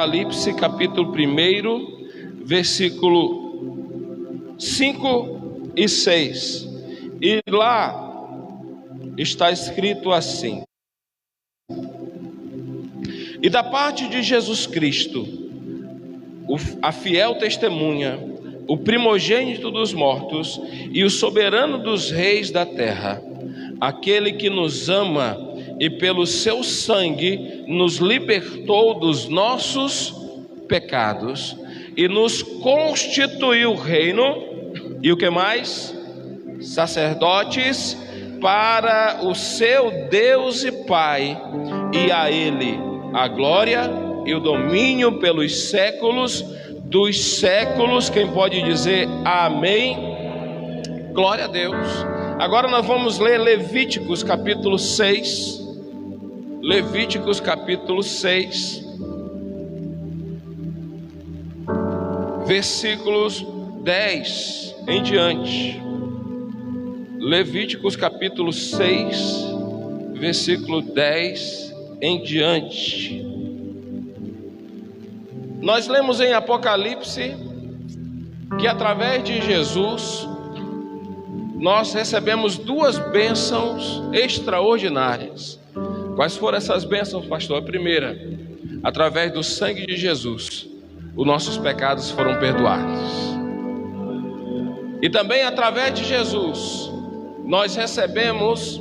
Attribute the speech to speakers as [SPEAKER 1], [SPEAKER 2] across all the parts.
[SPEAKER 1] Apocalipse, capítulo 1, versículo 5 e 6. E lá está escrito assim: e da parte de Jesus Cristo, a fiel testemunha, o primogênito dos mortos e o soberano dos reis da terra, aquele que nos ama e pelo seu sangue nos libertou dos nossos pecados e nos constituiu reino, e o que mais? Sacerdotes para o seu Deus e Pai, e a Ele a glória e o domínio pelos séculos dos séculos. Quem pode dizer amém? Glória a Deus. Agora nós vamos ler Levíticos capítulo 6. Levíticos capítulo 6, versículos 10 em diante. Levíticos capítulo 6, versículo 10 em diante. Nós lemos em Apocalipse que através de Jesus nós recebemos duas bênçãos extraordinárias. Quais foram essas bênçãos, pastor? A primeira, através do sangue de Jesus, os nossos pecados foram perdoados. E também através de Jesus, nós recebemos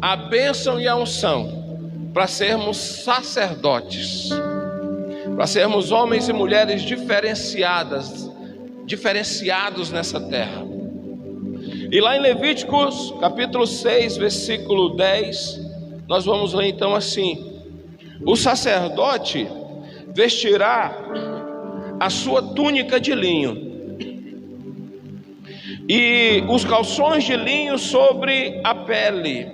[SPEAKER 1] a bênção e a unção para sermos sacerdotes, para sermos homens e mulheres diferenciados nessa terra. E lá em Levíticos capítulo 6, versículo 10, nós vamos ler então assim: o sacerdote vestirá a sua túnica de linho e os calções de linho sobre a pele,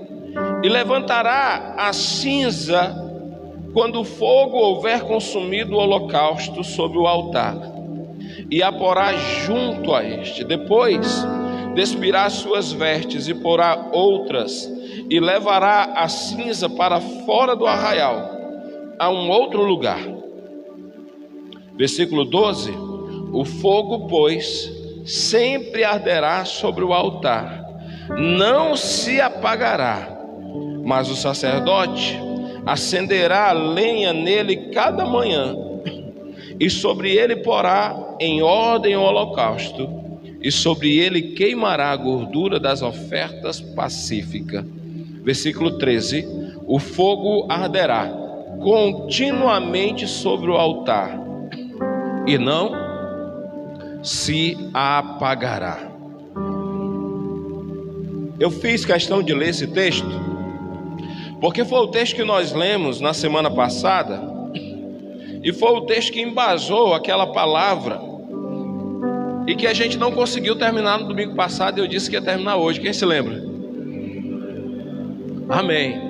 [SPEAKER 1] e levantará a cinza quando o fogo houver consumido o holocausto sobre o altar, e a porá junto a este. Depois despirá as suas vestes e porá outras, e levará a cinza para fora do arraial, a um outro lugar. Versículo 12: o fogo, pois, sempre arderá sobre o altar, não se apagará, mas o sacerdote acenderá a lenha nele cada manhã, e sobre ele porá em ordem o holocausto, e sobre ele queimará a gordura das ofertas pacíficas. Versículo 13: o fogo arderá continuamente sobre o altar, e não se apagará. Eu fiz questão de ler esse texto, porque foi o texto que nós lemos na semana passada, e foi o texto que embasou aquela palavra, e que a gente não conseguiu terminar no domingo passado. Eu disse que ia terminar hoje. Quem se lembra? Amém.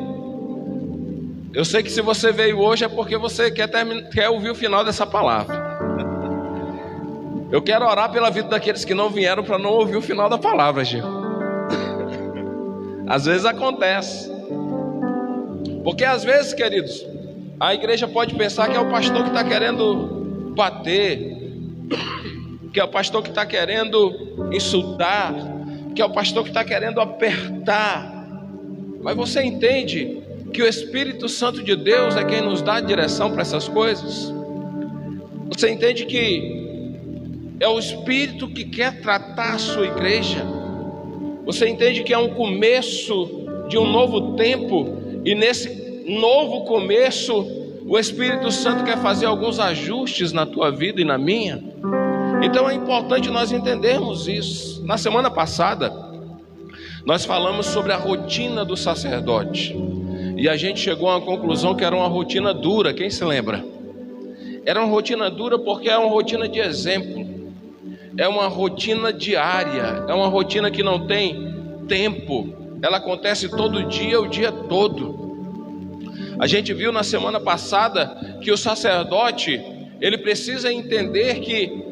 [SPEAKER 1] Eu sei que se você veio hoje é porque você quer ouvir o final dessa palavra. Eu quero orar pela vida daqueles que não vieram para não ouvir o final da palavra, Gil. Às vezes acontece. Porque às vezes, queridos, a igreja pode pensar que é o pastor que está querendo bater, que é o pastor que está querendo insultar, que é o pastor que está querendo apertar. Mas você entende que o Espírito Santo de Deus é quem nos dá a direção para essas coisas? Você entende que é o Espírito que quer tratar a sua igreja? Você entende que é um começo de um novo tempo, e nesse novo começo o Espírito Santo quer fazer alguns ajustes na tua vida e na minha? Então é importante nós entendermos isso. Na semana passada nós falamos sobre a rotina do sacerdote, e a gente chegou a uma conclusão que era uma rotina dura. Quem se lembra? Era uma rotina dura porque é uma rotina de exemplo, é uma rotina diária, é uma rotina que não tem tempo, ela acontece todo dia, o dia todo. A gente viu na semana passada que o sacerdote, ele precisa entender que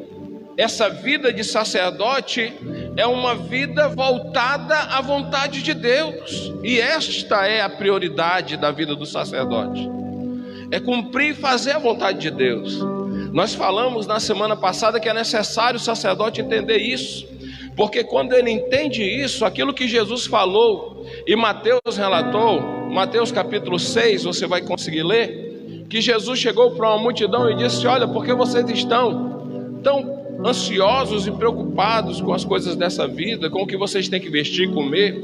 [SPEAKER 1] essa vida de sacerdote é uma vida voltada à vontade de Deus, e esta é a prioridade da vida do sacerdote: é cumprir e fazer a vontade de Deus. Nós falamos na semana passada que é necessário o sacerdote entender isso, porque quando ele entende isso, aquilo que Jesus falou e Mateus relatou, Mateus capítulo 6, você vai conseguir ler, que Jesus chegou para uma multidão e disse: olha, por que vocês estão tão ansiosos e preocupados com as coisas dessa vida, com o que vocês têm que vestir e comer?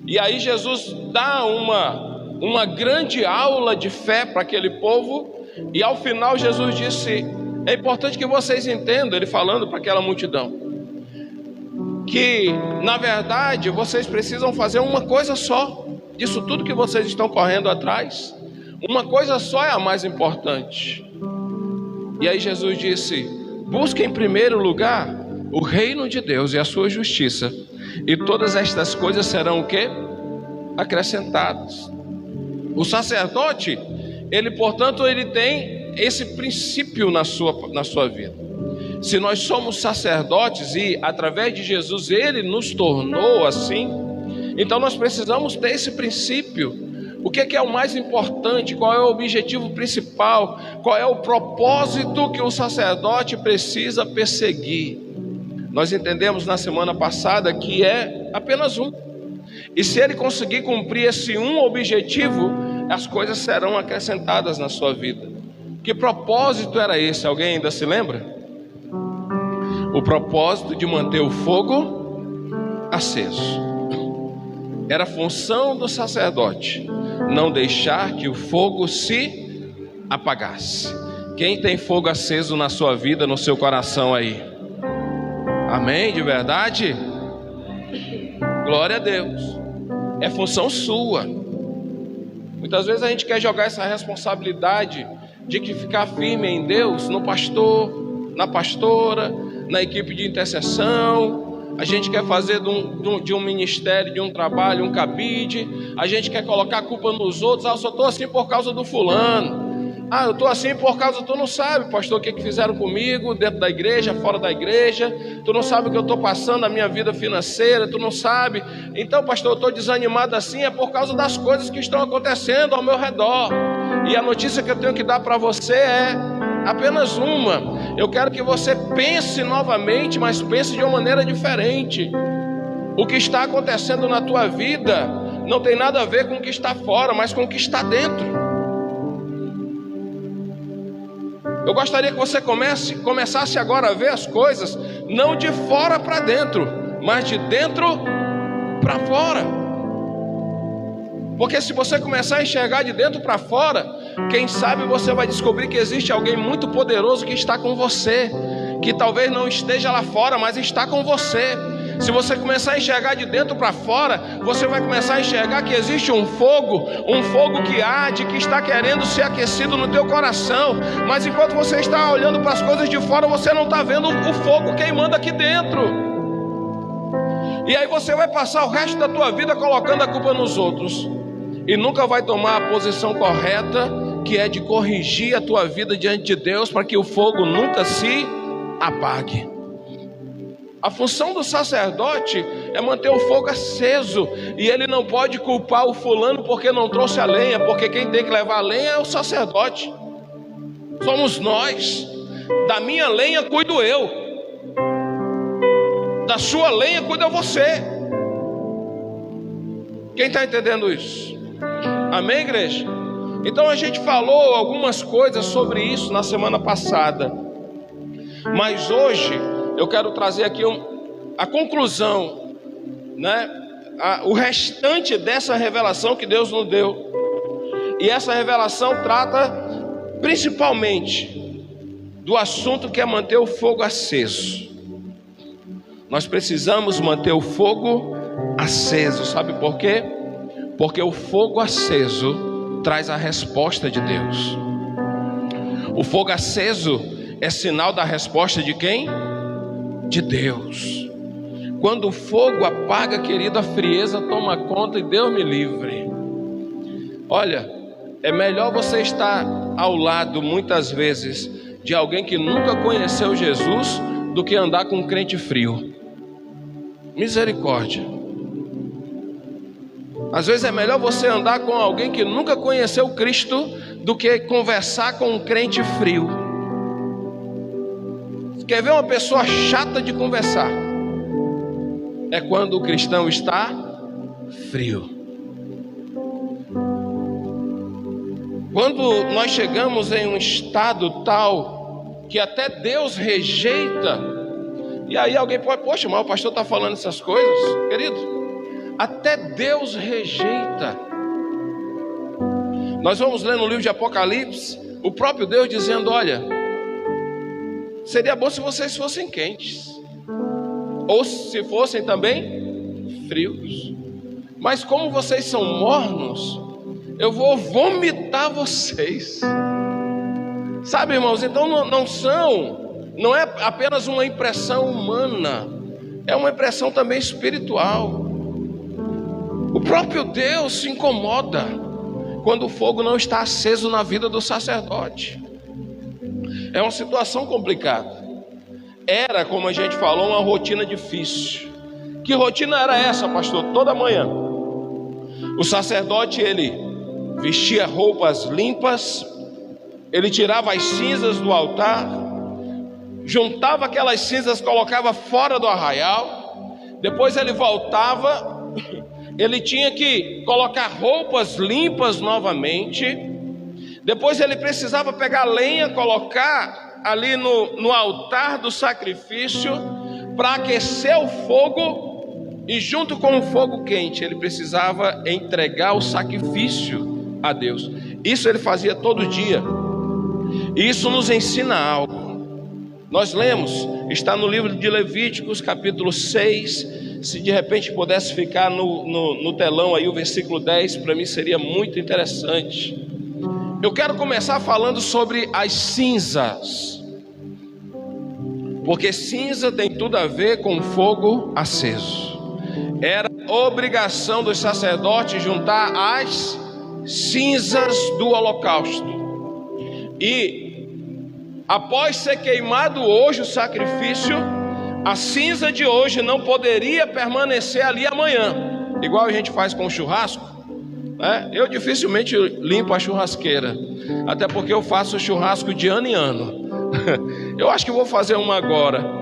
[SPEAKER 1] E aí Jesus dá uma grande aula de fé para aquele povo, e ao final Jesus disse: é importante que vocês entendam, ele falando para aquela multidão, que na verdade vocês precisam fazer uma coisa só, disso tudo que vocês estão correndo atrás, uma coisa só é a mais importante. E aí Jesus disse: busquem em primeiro lugar o reino de Deus e a sua justiça, e todas estas coisas serão o quê? Acrescentadas. O sacerdote, ele portanto, ele tem esse princípio na sua vida. Se nós somos sacerdotes e através de Jesus ele nos tornou assim, então nós precisamos ter esse princípio. O que é o mais importante? Qual é o objetivo principal? Qual é o propósito que o sacerdote precisa perseguir? Nós entendemos na semana passada que é apenas um. E se ele conseguir cumprir esse um objetivo, as coisas serão acrescentadas na sua vida. Que propósito era esse? Alguém ainda se lembra? O propósito de manter o fogo aceso. Era função do sacerdote não deixar que o fogo se apagasse. Quem tem fogo aceso na sua vida, no seu coração aí? Amém? De verdade? Glória a Deus. É função sua. Muitas vezes a gente quer jogar essa responsabilidade de que ficar firme em Deus no pastor, na pastora, na equipe de intercessão. A gente quer fazer de um ministério, de um trabalho, um cabide. A gente quer colocar a culpa nos outros. Eu só estou assim por causa do fulano. Eu estou assim por causa... Tu não sabe, pastor, o que fizeram comigo dentro da igreja, fora da igreja. Tu não sabe o que eu estou passando na minha vida financeira. Tu não sabe. Então, pastor, eu estou desanimado assim. É por causa das coisas que estão acontecendo ao meu redor. E a notícia que eu tenho que dar para você é apenas uma. Eu quero que você pense novamente, mas pense de uma maneira diferente. O que está acontecendo na tua vida não tem nada a ver com o que está fora, mas com o que está dentro. Eu gostaria que você começasse agora a ver as coisas não de fora para dentro, mas de dentro para fora. Porque se você começar a enxergar de dentro para fora, quem sabe você vai descobrir que existe alguém muito poderoso que está com você, que talvez não esteja lá fora, mas está com você. Se você começar a enxergar de dentro para fora, você vai começar a enxergar que existe um fogo que arde, que está querendo ser aquecido no teu coração. Mas enquanto você está olhando para as coisas de fora, você não está vendo o fogo queimando aqui dentro. E aí você vai passar o resto da tua vida colocando a culpa nos outros, e nunca vai tomar a posição correta, que é de corrigir a tua vida diante de Deus, para que o fogo nunca se apague. A função do sacerdote é manter o fogo aceso, e ele não pode culpar o fulano porque não trouxe a lenha, porque quem tem que levar a lenha é o sacerdote. Somos nós. Da minha lenha cuido eu, da sua lenha cuida você. Quem está entendendo isso? Amém, igreja? Então a gente falou algumas coisas sobre isso na semana passada, mas hoje eu quero trazer aqui a conclusão, né? O restante dessa revelação que Deus nos deu. E essa revelação trata principalmente do assunto que é manter o fogo aceso. Nós precisamos manter o fogo aceso. Sabe por quê? Porque o fogo aceso traz a resposta de Deus. O fogo aceso é sinal da resposta de quem? De Deus. Quando o fogo apaga, querida, a frieza toma conta, e Deus me livre. Olha, é melhor você estar ao lado muitas vezes de alguém que nunca conheceu Jesus do que andar com um crente frio. Misericórdia. Às vezes é melhor você andar com alguém que nunca conheceu Cristo do que conversar com um crente frio. Quer ver uma pessoa chata de conversar? É quando o cristão está frio. Quando nós chegamos em um estado tal que até Deus rejeita, e aí alguém pode, poxa, mas o pastor está falando essas coisas, querido, até Deus rejeita. Nós vamos ler no livro de Apocalipse, o próprio Deus dizendo: olha, seria bom se vocês fossem quentes, ou se fossem também frios, mas como vocês são mornos, eu vou vomitar vocês. Sabe, irmãos, então não é apenas uma impressão humana, é uma impressão também espiritual. O próprio Deus se incomoda quando o fogo não está aceso na vida do sacerdote. É uma situação complicada. Era, como a gente falou, uma rotina difícil. Que rotina era essa, pastor? Toda manhã o sacerdote, ele vestia roupas limpas, ele tirava as cinzas do altar, juntava aquelas cinzas, colocava fora do arraial, depois ele voltava, ele tinha que colocar roupas limpas novamente, depois ele precisava pegar lenha, colocar ali no altar do sacrifício, para aquecer o fogo, e junto com o fogo quente, ele precisava entregar o sacrifício a Deus. Isso ele fazia todo dia, e isso nos ensina algo. Nós lemos, está no livro de Levíticos, capítulo 6, se de repente pudesse ficar no telão aí o versículo 10, para mim seria muito interessante. Eu quero começar falando sobre as cinzas, porque cinza tem tudo a ver com fogo aceso. Era obrigação dos sacerdotes juntar as cinzas do holocausto, e após ser queimado hoje o sacrifício, a cinza de hoje não poderia permanecer ali amanhã, igual a gente faz com o churrasco, né? Eu dificilmente limpo a churrasqueira, até porque eu faço churrasco de ano em ano. Eu acho que vou fazer uma agora.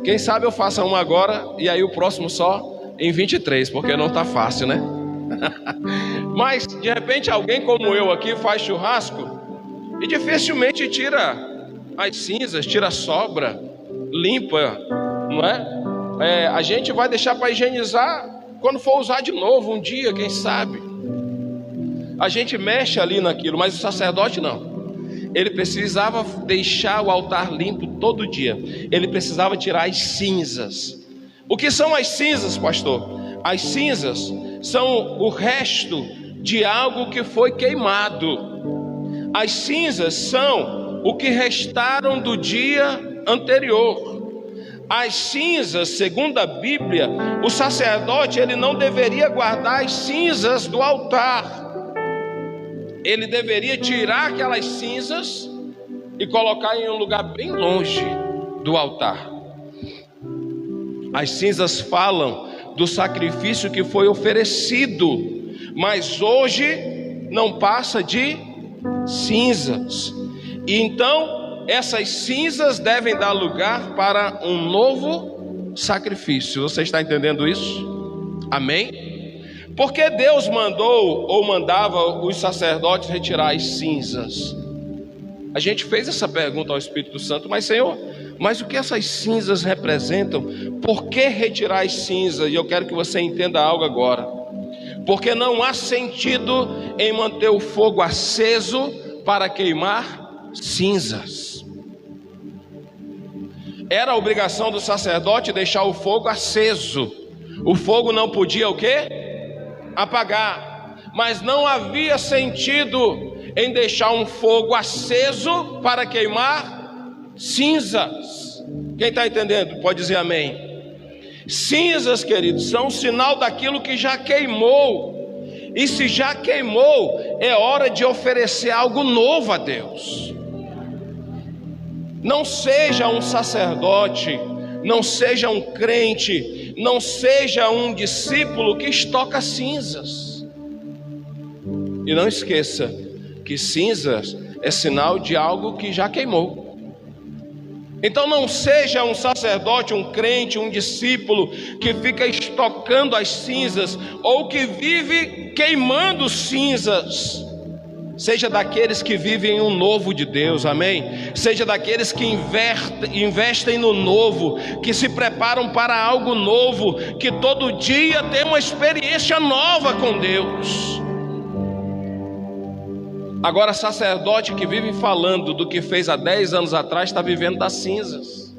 [SPEAKER 1] Quem sabe eu faça uma agora e aí o próximo só em 23, porque não está fácil, né? Mas de repente alguém como eu aqui faz churrasco e dificilmente tira as cinzas, tira a sobra, limpa, não é? A gente vai deixar para higienizar quando for usar de novo um dia, quem sabe. A gente mexe ali naquilo, mas o sacerdote não. Ele precisava deixar o altar limpo todo dia. Ele precisava tirar as cinzas. O que são as cinzas, pastor? As cinzas são o resto de algo que foi queimado. As cinzas são o que restaram do dia anterior. As cinzas, segundo a Bíblia, o sacerdote ele não deveria guardar as cinzas do altar. Ele deveria tirar aquelas cinzas e colocar em um lugar bem longe do altar. As cinzas falam do sacrifício que foi oferecido, mas hoje não passa de cinzas. E então essas cinzas devem dar lugar para um novo sacrifício. Você está entendendo isso? Amém? Por que Deus mandou ou mandava os sacerdotes retirar as cinzas? A gente fez essa pergunta ao Espírito Santo, mas Senhor, mas o que essas cinzas representam? Por que retirar as cinzas? E eu quero que você entenda algo agora. Porque não há sentido em manter o fogo aceso para queimar cinzas. Era a obrigação do sacerdote deixar o fogo aceso. O fogo não podia o quê? Apagar, mas não havia sentido em deixar um fogo aceso para queimar cinzas. Quem está entendendo pode dizer amém. Cinzas, queridos, são um sinal daquilo que já queimou, e se já queimou, é hora de oferecer algo novo a Deus. Não seja um sacerdote, não seja um crente, não seja um discípulo que estoca cinzas. E não esqueça que cinzas é sinal de algo que já queimou. Então não seja um sacerdote, um crente, um discípulo que fica estocando as cinzas ou que vive queimando cinzas. Seja daqueles que vivem um novo de Deus, amém? Seja daqueles que investem no novo, que se preparam para algo novo, que todo dia tem uma experiência nova com Deus. Agora, sacerdote que vive falando do que fez há 10 anos atrás, está vivendo das cinzas.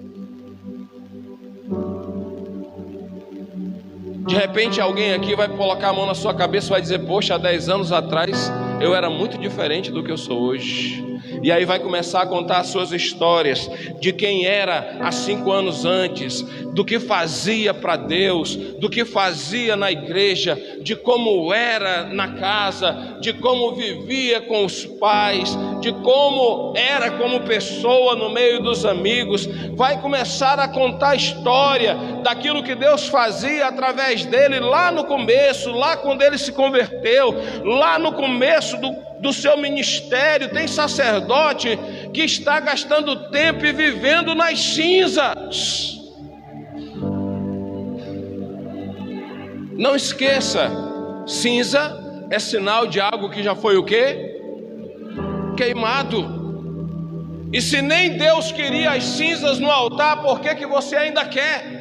[SPEAKER 1] De repente alguém aqui vai colocar a mão na sua cabeça e vai dizer: poxa, há 10 anos atrás eu era muito diferente do que eu sou hoje. E aí vai começar a contar as suas histórias de quem era há 5 anos antes, do que fazia para Deus, do que fazia na igreja, de como era na casa, de como vivia com os pais, de como era como pessoa no meio dos amigos. Vai começar a contar a história daquilo que Deus fazia através dele lá no começo, lá quando ele se converteu, lá no começo do seu ministério. Tem sacerdote que está gastando tempo e vivendo nas cinzas. Não esqueça, cinza é sinal de algo que já foi o quê? Queimado. E se nem Deus queria as cinzas no altar, por que você ainda quer?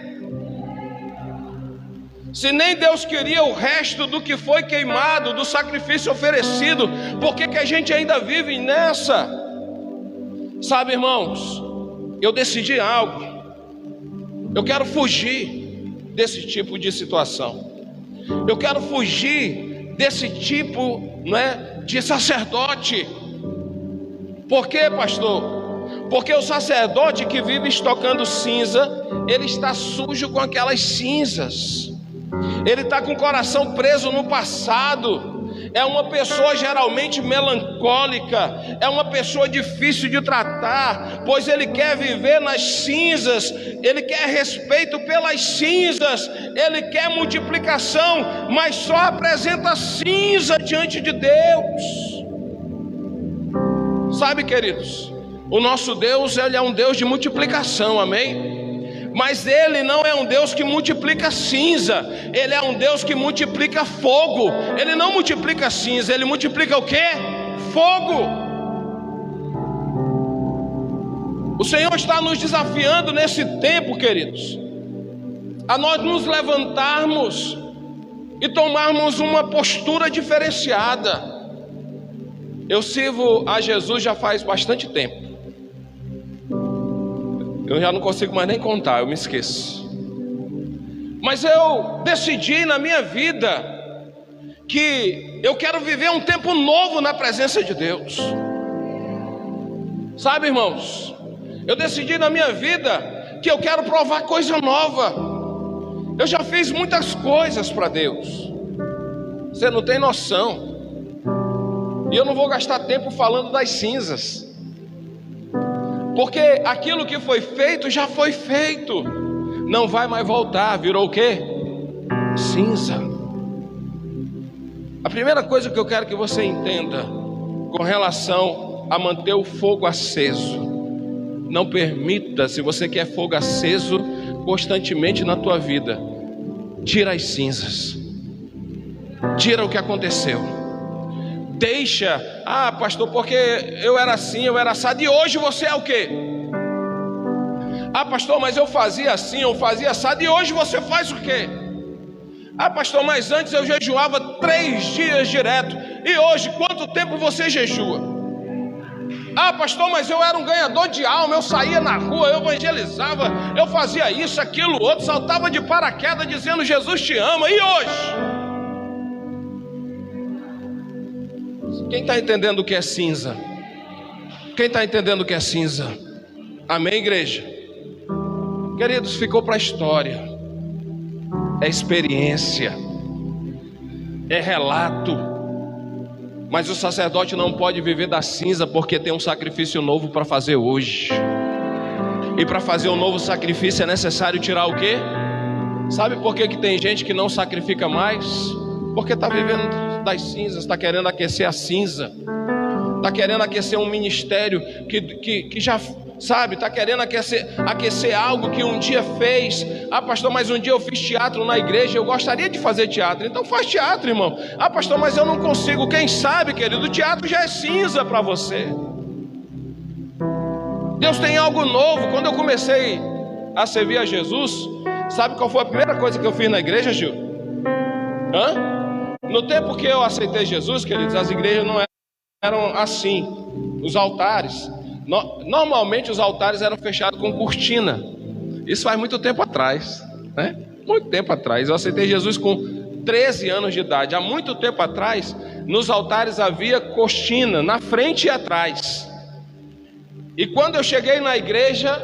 [SPEAKER 1] Se nem Deus queria o resto do que foi queimado, do sacrifício oferecido, por que a gente ainda vive nessa? Sabe, irmãos, eu decidi algo. Eu quero fugir desse tipo de situação. Eu quero fugir desse tipo, de sacerdote. Por quê, pastor? Porque o sacerdote que vive estocando cinza, ele está sujo com aquelas cinzas. Ele está com o coração preso no passado. É uma pessoa geralmente melancólica, é uma pessoa difícil de tratar, pois ele quer viver nas cinzas, ele quer respeito pelas cinzas, ele quer multiplicação, mas só apresenta cinza diante de Deus. Sabe, queridos, o nosso Deus, ele é um Deus de multiplicação, amém? Mas ele não é um Deus que multiplica cinza, ele é um Deus que multiplica fogo. Ele não multiplica cinza, ele multiplica o quê? Fogo. O Senhor está nos desafiando nesse tempo, queridos, a nós nos levantarmos e tomarmos uma postura diferenciada. Eu sirvo a Jesus já faz bastante tempo. Eu já não consigo mais nem contar, eu me esqueço. Mas eu decidi na minha vida que eu quero viver um tempo novo na presença de Deus. Sabe, irmãos, eu decidi na minha vida que eu quero provar coisa nova. Eu já fiz muitas coisas para Deus, você não tem noção. E eu não vou gastar tempo falando das cinzas, porque aquilo que foi feito já foi feito, não vai mais voltar, virou o quê? Cinza. A primeira coisa que eu quero que você entenda com relação a manter o fogo aceso: não permita, se você quer fogo aceso constantemente na tua vida, tira as cinzas, tira o que aconteceu. Deixa, pastor, porque eu era assim, eu era assado, e hoje você é o quê? Pastor, mas eu fazia assim, eu fazia assado, e hoje você faz o quê? Pastor, mas antes eu jejuava 3 dias direto, e hoje quanto tempo você jejua? Pastor, mas eu era um ganhador de alma, eu saía na rua, eu evangelizava, eu fazia isso, aquilo, outro, saltava de paraquedas dizendo Jesus te ama, e hoje? Quem está entendendo o que é cinza? Quem está entendendo o que é cinza? Amém, igreja? Queridos, ficou para a história. É experiência, é relato. Mas o sacerdote não pode viver da cinza, porque tem um sacrifício novo para fazer hoje. E para fazer um novo sacrifício é necessário tirar o quê? Sabe por que tem gente que não sacrifica mais? Porque está vivendo das cinzas, está querendo aquecer a cinza, está querendo aquecer um ministério que já sabe, está querendo aquecer algo que um dia fez. Ah, pastor, mas um dia eu fiz teatro na igreja, eu gostaria de fazer teatro. Então faz teatro, irmão. Ah, pastor, mas eu não consigo. Quem sabe, querido, o teatro já é cinza para você. Deus tem algo novo. Quando eu comecei a servir a Jesus, sabe qual foi a primeira coisa que eu fiz na igreja, Gil? No tempo que eu aceitei Jesus, queridos, as igrejas não eram assim. Os altares, normalmente os altares eram fechados com cortina. Isso faz muito tempo atrás, né? Muito tempo atrás. Eu aceitei Jesus com 13 anos de idade. Há muito tempo atrás, nos altares havia cortina na frente e atrás. E quando eu cheguei na igreja,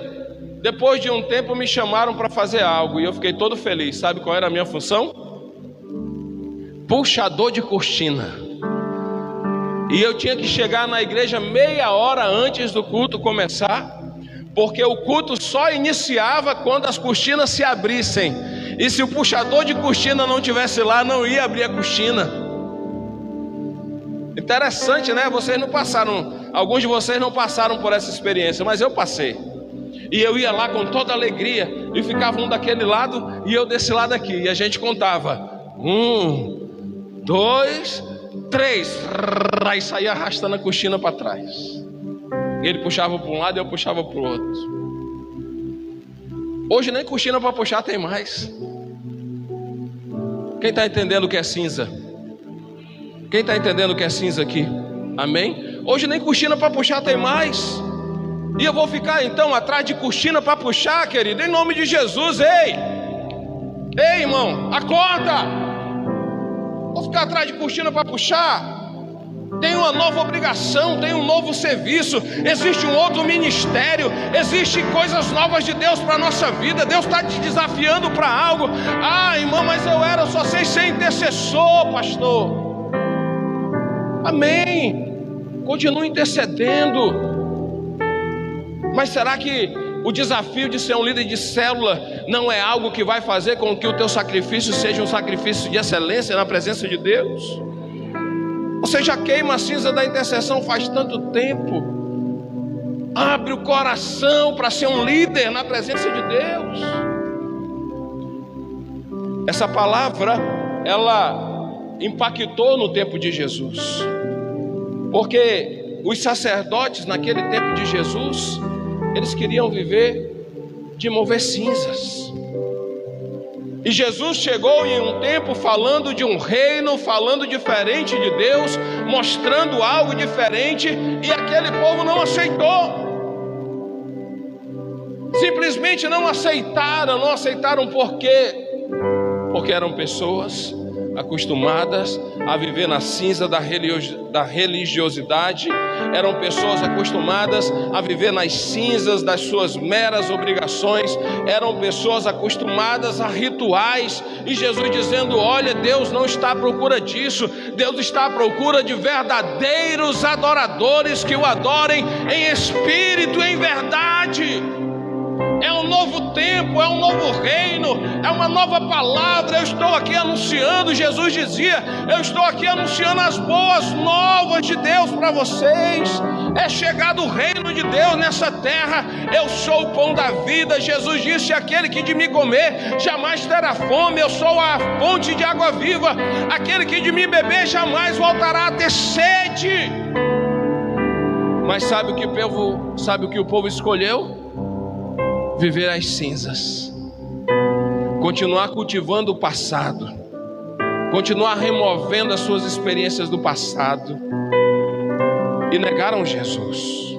[SPEAKER 1] depois de um tempo me chamaram para fazer algo, e eu fiquei todo feliz. Sabe qual era a minha função? Puxador de cortina. E eu tinha que chegar na igreja meia hora antes do culto começar, porque o culto só iniciava quando as cortinas se abrissem. E se o puxador de cortina não estivesse lá, não ia abrir a cortina. Interessante, né? Vocês não passaram, alguns de vocês não passaram por essa experiência, mas eu passei. E eu ia lá com toda alegria, e ficava um daquele lado e eu desse lado aqui, e a gente contava: 1, 2, 3, aí saía arrastando a cortina para trás. Ele puxava para um lado e eu puxava para o outro. Hoje nem cortina para puxar tem mais. Quem está entendendo o que é cinza? Quem está entendendo o que é cinza aqui? Amém? Hoje nem cortina para puxar tem mais. E eu vou ficar então atrás de cortina para puxar, querido? Em nome de Jesus. Ei, irmão, acorda. Vou ficar atrás de cortina para puxar? Tem uma nova obrigação, tem um novo serviço, existe um outro ministério, existem coisas novas de Deus para a nossa vida. Deus está te desafiando para algo. Ah, irmão, mas eu só sei ser intercessor, pastor. Amém. Continue intercedendo. Mas será que o desafio de ser um líder de célula não é algo que vai fazer com que o teu sacrifício seja um sacrifício de excelência na presença de Deus? Você já queima a cinza da intercessão faz tanto tempo. Abre o coração para ser um líder na presença de Deus. Essa palavra, ela impactou no tempo de Jesus, porque os sacerdotes naquele tempo de Jesus, eles queriam viver de mover cinzas. E Jesus chegou em um tempo falando de um reino, falando diferente de Deus, mostrando algo diferente, e aquele povo não aceitou. Simplesmente não aceitaram por quê? Porque eram pessoas acostumadas a viver na cinza da religiosidade, eram pessoas acostumadas a viver nas cinzas das suas meras obrigações, eram pessoas acostumadas a rituais, e Jesus dizendo: olha, Deus não está à procura disso, Deus está à procura de verdadeiros adoradores que o adorem em espírito e em verdade. É um novo tempo, é um novo reino, é uma nova palavra. Eu estou aqui anunciando, Jesus dizia, eu estou aqui anunciando as boas novas de Deus para vocês. É chegado o reino de Deus nessa terra. Eu sou o pão da vida. Jesus disse: aquele que de mim comer jamais terá fome. Eu sou a fonte de água viva. Aquele que de mim beber jamais voltará a ter sede. Mas sabe o que o povo escolheu? Viver as cinzas, continuar cultivando o passado, continuar removendo as suas experiências do passado, e negaram Jesus.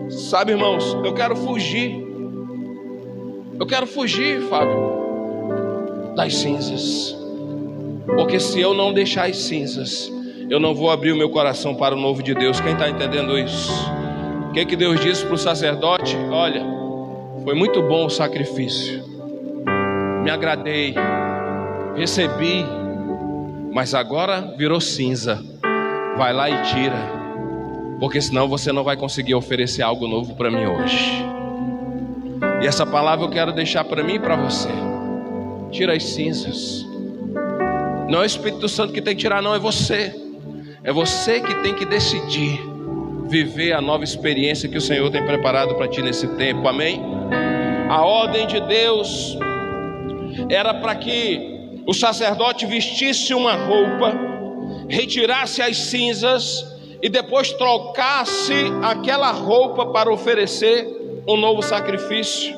[SPEAKER 1] Sabe, irmãos, eu quero fugir, Fábio, das cinzas, porque se eu não deixar as cinzas, eu não vou abrir o meu coração para o novo de Deus. Quem está entendendo isso? O que Deus disse para o sacerdote? Olha, foi muito bom o sacrifício, me agradei, recebi, mas agora virou cinza. Vai lá e tira, porque senão você não vai conseguir oferecer algo novo para mim hoje. E essa palavra eu quero deixar para mim e para você. Tira as cinzas. Não é o Espírito Santo que tem que tirar, não, é você. É você que tem que decidir viver a nova experiência que o Senhor tem preparado para ti nesse tempo, amém? A ordem de Deus era para que o sacerdote vestisse uma roupa, retirasse as cinzas e depois trocasse aquela roupa para oferecer um novo sacrifício.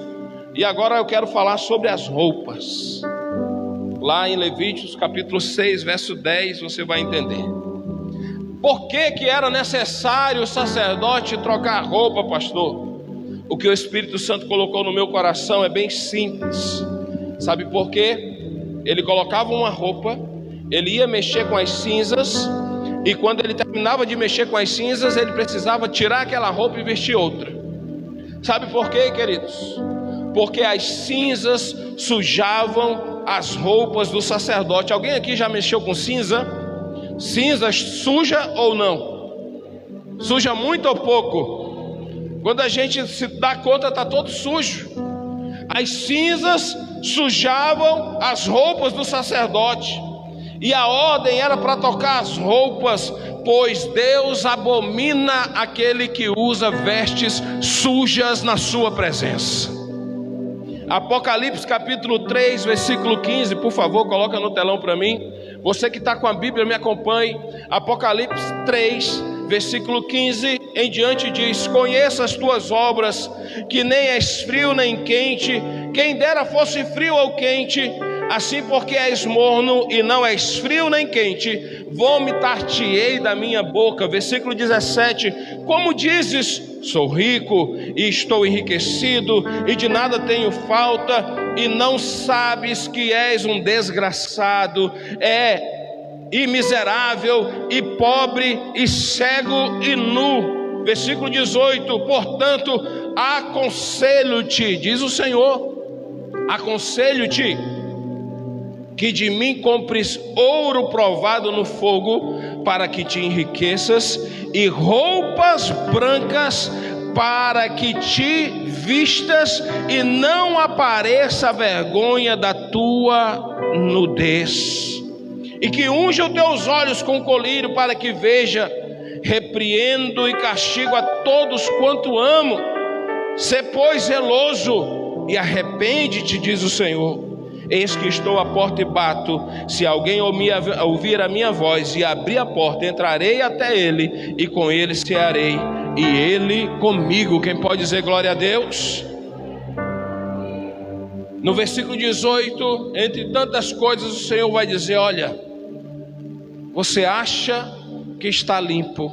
[SPEAKER 1] E agora eu quero falar sobre as roupas. Lá em Levíticos capítulo 6, verso 10, você vai entender. Por que era necessário o sacerdote trocar a roupa, pastor? O que o Espírito Santo colocou no meu coração é bem simples. Sabe por quê? Ele colocava uma roupa, ele ia mexer com as cinzas, e quando ele terminava de mexer com as cinzas, ele precisava tirar aquela roupa e vestir outra. Sabe por quê, queridos? Porque as cinzas sujavam as roupas do sacerdote. Alguém aqui já mexeu com cinza? Cinza suja ou não? Suja muito ou pouco? Quando a gente se dá conta, está todo sujo. As cinzas sujavam as roupas do sacerdote, e a ordem era para tocar as roupas, pois Deus abomina aquele que usa vestes sujas na sua presença. Apocalipse capítulo 3, versículo 15, por favor, coloca no telão para mim. Você que está com a Bíblia, me acompanhe. Apocalipse 3, versículo 15 em diante diz: conheça as tuas obras, que nem és frio nem quente. Quem dera fosse frio ou quente. Assim, porque és morno e não és frio nem quente, vomitar-te-ei da minha boca. Versículo 17: como dizes, sou rico e estou enriquecido e de nada tenho falta, e não sabes que és um desgraçado, e miserável, e pobre, e cego, e nu. Versículo 18: portanto, aconselho-te, diz o Senhor, aconselho-te que de mim compres ouro provado no fogo, para que te enriqueças, e roupas brancas, para que te vistas e não apareça a vergonha da tua nudez, e que unja os teus olhos com colírio, para que veja. Repreendo e castigo a todos quanto amo. Sê, pois, zeloso e arrepende-te, diz o Senhor. Eis que estou à porta e bato. Se alguém ouvir a minha voz e abrir a porta, entrarei até ele, e com ele cearei, e ele comigo. Quem pode dizer glória a Deus? No versículo 18, entre tantas coisas, o Senhor vai dizer: olha, você acha que está limpo,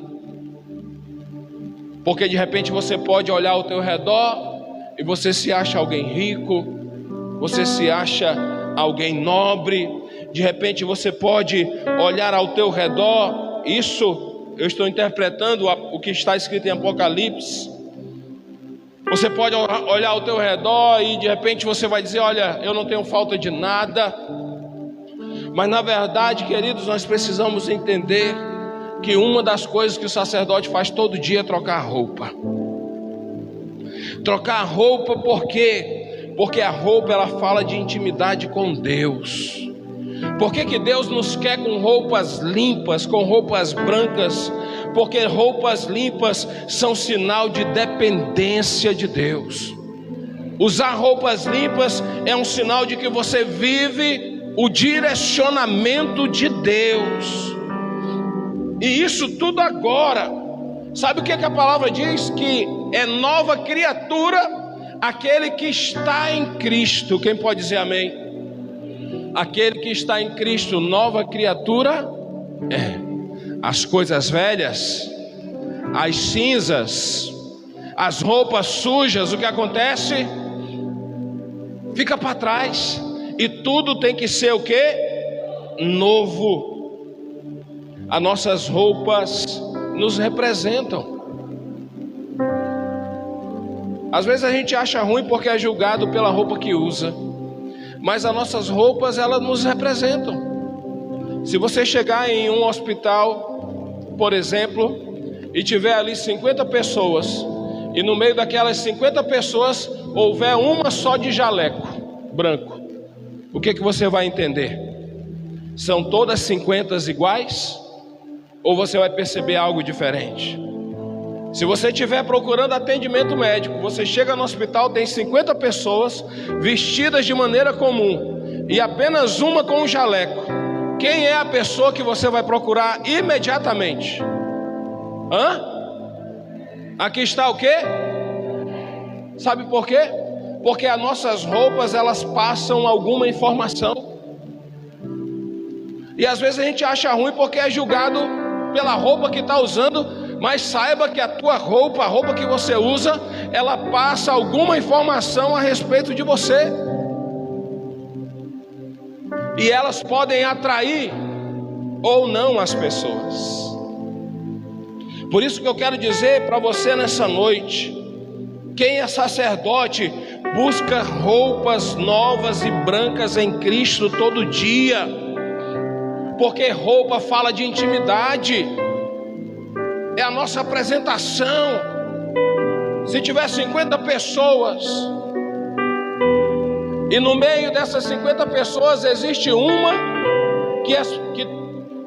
[SPEAKER 1] porque de repente você pode olhar ao teu redor e você se acha alguém rico, você se acha alguém nobre. De repente você pode olhar ao teu redor, isso eu estou interpretando o que está escrito em Apocalipse. Você pode olhar ao teu redor e de repente você vai dizer: olha, eu não tenho falta de nada. Mas na verdade, queridos, nós precisamos entender que uma das coisas que o sacerdote faz todo dia é trocar roupa. Trocar roupa por quê? Porque a roupa, ela fala de intimidade com Deus. Por que Deus nos quer com roupas limpas, com roupas brancas? Porque roupas limpas são sinal de dependência de Deus. Usar roupas limpas é um sinal de que você vive o direcionamento de Deus. E isso tudo agora. Sabe o que a palavra diz? Que é nova criatura aquele que está em Cristo. Quem pode dizer amém? Aquele que está em Cristo, nova criatura é. As coisas velhas, as cinzas, as roupas sujas, o que acontece? Fica para trás. E tudo tem que ser o quê? Novo. As nossas roupas nos representam. Às vezes a gente acha ruim porque é julgado pela roupa que usa, mas as nossas roupas, elas nos representam. Se você chegar em um hospital, por exemplo, e tiver ali 50 pessoas, e no meio daquelas 50 pessoas houver uma só de jaleco branco, o que você vai entender? São todas 50 iguais? Ou você vai perceber algo diferente? Se você estiver procurando atendimento médico, você chega no hospital, tem 50 pessoas vestidas de maneira comum e apenas uma com um jaleco. Quem é a pessoa que você vai procurar imediatamente? Aqui está o quê? Sabe por quê? Porque as nossas roupas, elas passam alguma informação. E às vezes a gente acha ruim porque é julgado pela roupa que está usando. Mas saiba que a tua roupa, a roupa que você usa, ela passa alguma informação a respeito de você. E elas podem atrair ou não as pessoas. Por isso que eu quero dizer para você nessa noite: quem é sacerdote busca roupas novas e brancas em Cristo todo dia. Porque roupa fala de intimidade. É a nossa apresentação. Se tiver 50 pessoas e no meio dessas 50 pessoas existe uma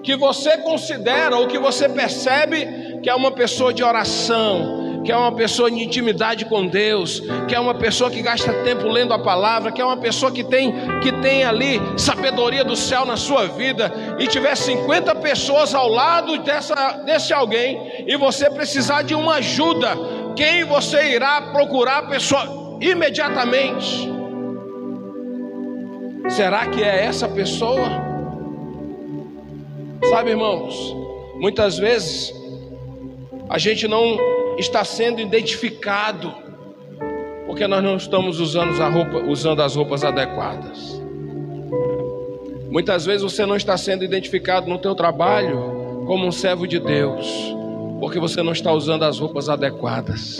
[SPEAKER 1] que você considera ou que você percebe que é uma pessoa de oração, que é uma pessoa de intimidade com Deus, que é uma pessoa que gasta tempo lendo a palavra, que é uma pessoa que tem ali sabedoria do céu na sua vida, e tiver 50 pessoas ao lado desse alguém, e você precisar de uma ajuda, quem você irá procurar a pessoa imediatamente? Será que é essa pessoa? Sabe, irmãos, muitas vezes a gente não está sendo identificado porque nós não estamos usando as roupas adequadas. Muitas vezes você não está sendo identificado no teu trabalho como um servo de Deus porque você não está usando as roupas adequadas.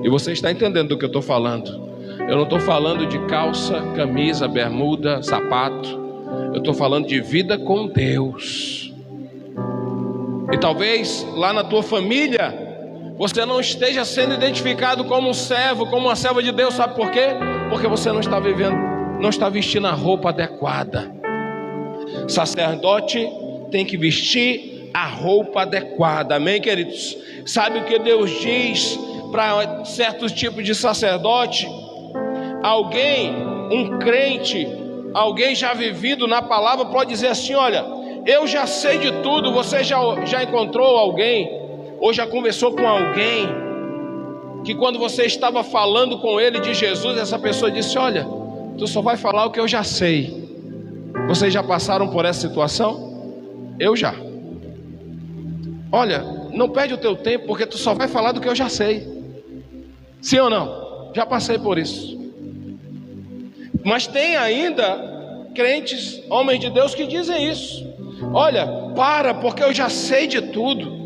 [SPEAKER 1] E você está entendendo do que eu estou falando. Eu não estou falando de calça, camisa, bermuda, sapato. Eu estou falando de vida com Deus. E talvez lá na tua família você não esteja sendo identificado como um servo, como uma serva de Deus. Sabe por quê? Porque você não está vestindo a roupa adequada. Sacerdote tem que vestir a roupa adequada. Amém, queridos? Sabe o que Deus diz para certos tipos de sacerdote? Alguém, um crente, alguém já vivido na palavra pode dizer assim: olha, eu já sei de tudo. Você já encontrou alguém ou já conversou com alguém que quando você estava falando com ele de Jesus, essa pessoa disse: olha, tu só vai falar o que eu já sei. Vocês já passaram por essa situação? Eu já. Olha, não perde o teu tempo porque tu só vai falar do que eu já sei. Sim ou não? Já passei por isso. Mas tem ainda crentes, homens de Deus, que dizem isso: olha, porque eu já sei de tudo.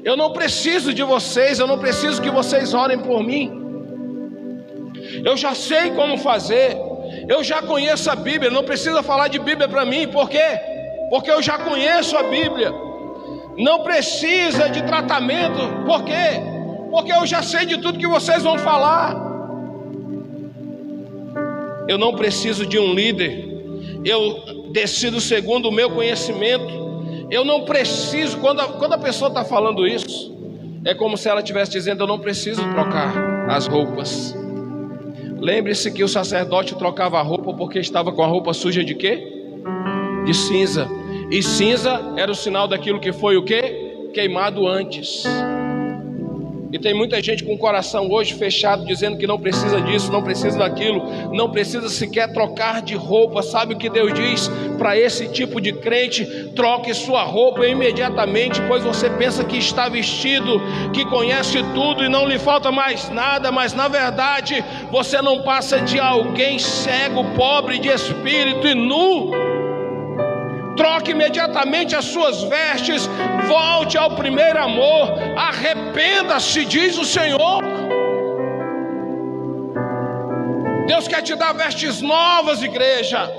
[SPEAKER 1] Eu não preciso de vocês, eu não preciso que vocês orem por mim. Eu já sei como fazer. Eu já conheço a Bíblia, não precisa falar de Bíblia para mim. Por quê? Porque eu já conheço a Bíblia. Não precisa de tratamento. Por quê? Porque eu já sei de tudo que vocês vão falar. Eu não preciso de um líder. Eu decido segundo o meu conhecimento. Eu não preciso. Quando a pessoa está falando isso, é como se ela estivesse dizendo: eu não preciso trocar as roupas. Lembre-se que o sacerdote trocava a roupa porque estava com a roupa suja de quê? De cinza. E cinza era o sinal daquilo que foi o quê? Queimado antes. E tem muita gente com o coração hoje fechado, dizendo que não precisa disso, não precisa daquilo, não precisa sequer trocar de roupa. Sabe o que Deus diz para esse tipo de crente? Troque sua roupa imediatamente, pois você pensa que está vestido, que conhece tudo e não lhe falta mais nada, mas na verdade você não passa de alguém cego, pobre de espírito e nu. Troque imediatamente as suas vestes, volte ao primeiro amor, arrependa-se, diz o Senhor. Deus quer te dar vestes novas, igreja.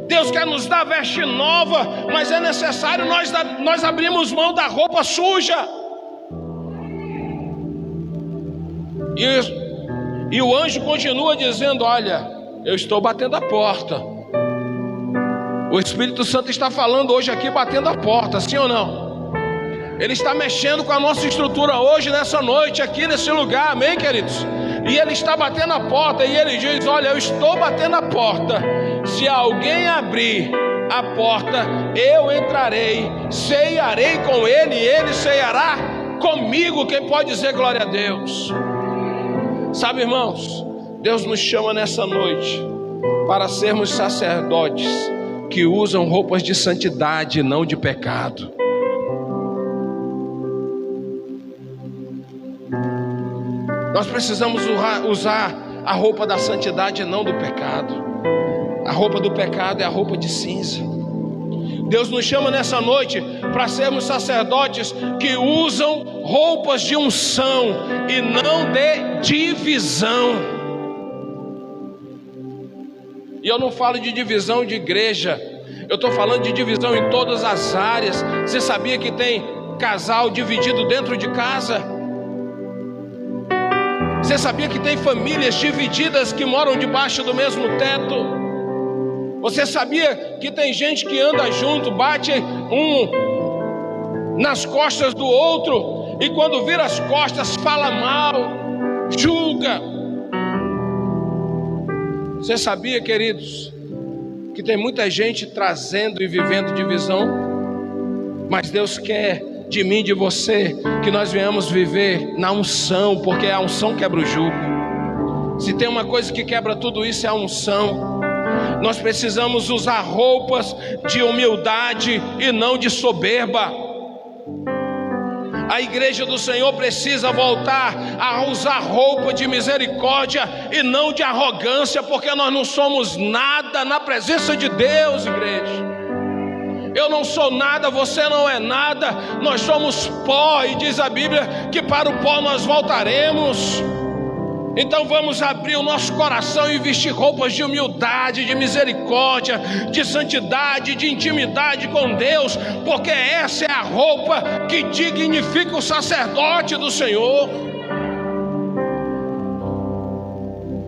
[SPEAKER 1] Deus quer nos dar veste nova, mas é necessário nós abrirmos mão da roupa suja. E o anjo continua dizendo: olha, eu estou batendo a porta. O Espírito Santo está falando hoje aqui, batendo a porta, sim ou não? Ele está mexendo com a nossa estrutura hoje, nessa noite, aqui nesse lugar, amém, queridos? E Ele está batendo a porta, e Ele diz: olha, eu estou batendo a porta. Se alguém abrir a porta, eu entrarei, ceiarei com ele, e ele ceiará comigo. Quem pode dizer glória a Deus? Sabe, irmãos, Deus nos chama nessa noite para sermos sacerdotes que usam roupas de santidade, não de pecado. Nós precisamos usar a roupa da santidade, não do pecado. A roupa do pecado é a roupa de cinza. Deus nos chama nessa noite para sermos sacerdotes que usam roupas de unção e não de divisão. E eu não falo de divisão de igreja, eu estou falando de divisão em todas as áreas. Você sabia que tem casal dividido dentro de casa? Você sabia que tem famílias divididas que moram debaixo do mesmo teto? Você sabia que tem gente que anda junto, bate um nas costas do outro, e quando vira as costas fala mal, julga? Você sabia, queridos, que tem muita gente trazendo e vivendo divisão? Mas Deus quer de mim e de você que nós venhamos viver na unção, porque a unção quebra o jugo. Se tem uma coisa que quebra tudo isso, é a unção. Nós precisamos usar roupas de humildade e não de soberba. A igreja do Senhor precisa voltar a usar roupa de misericórdia e não de arrogância, porque nós não somos nada na presença de Deus, igreja. Eu não sou nada, você não é nada, nós somos pó, e diz a Bíblia que para o pó nós voltaremos. Então vamos abrir o nosso coração e vestir roupas de humildade, de misericórdia, de santidade, de intimidade com Deus, porque essa é a roupa que dignifica o sacerdote do Senhor.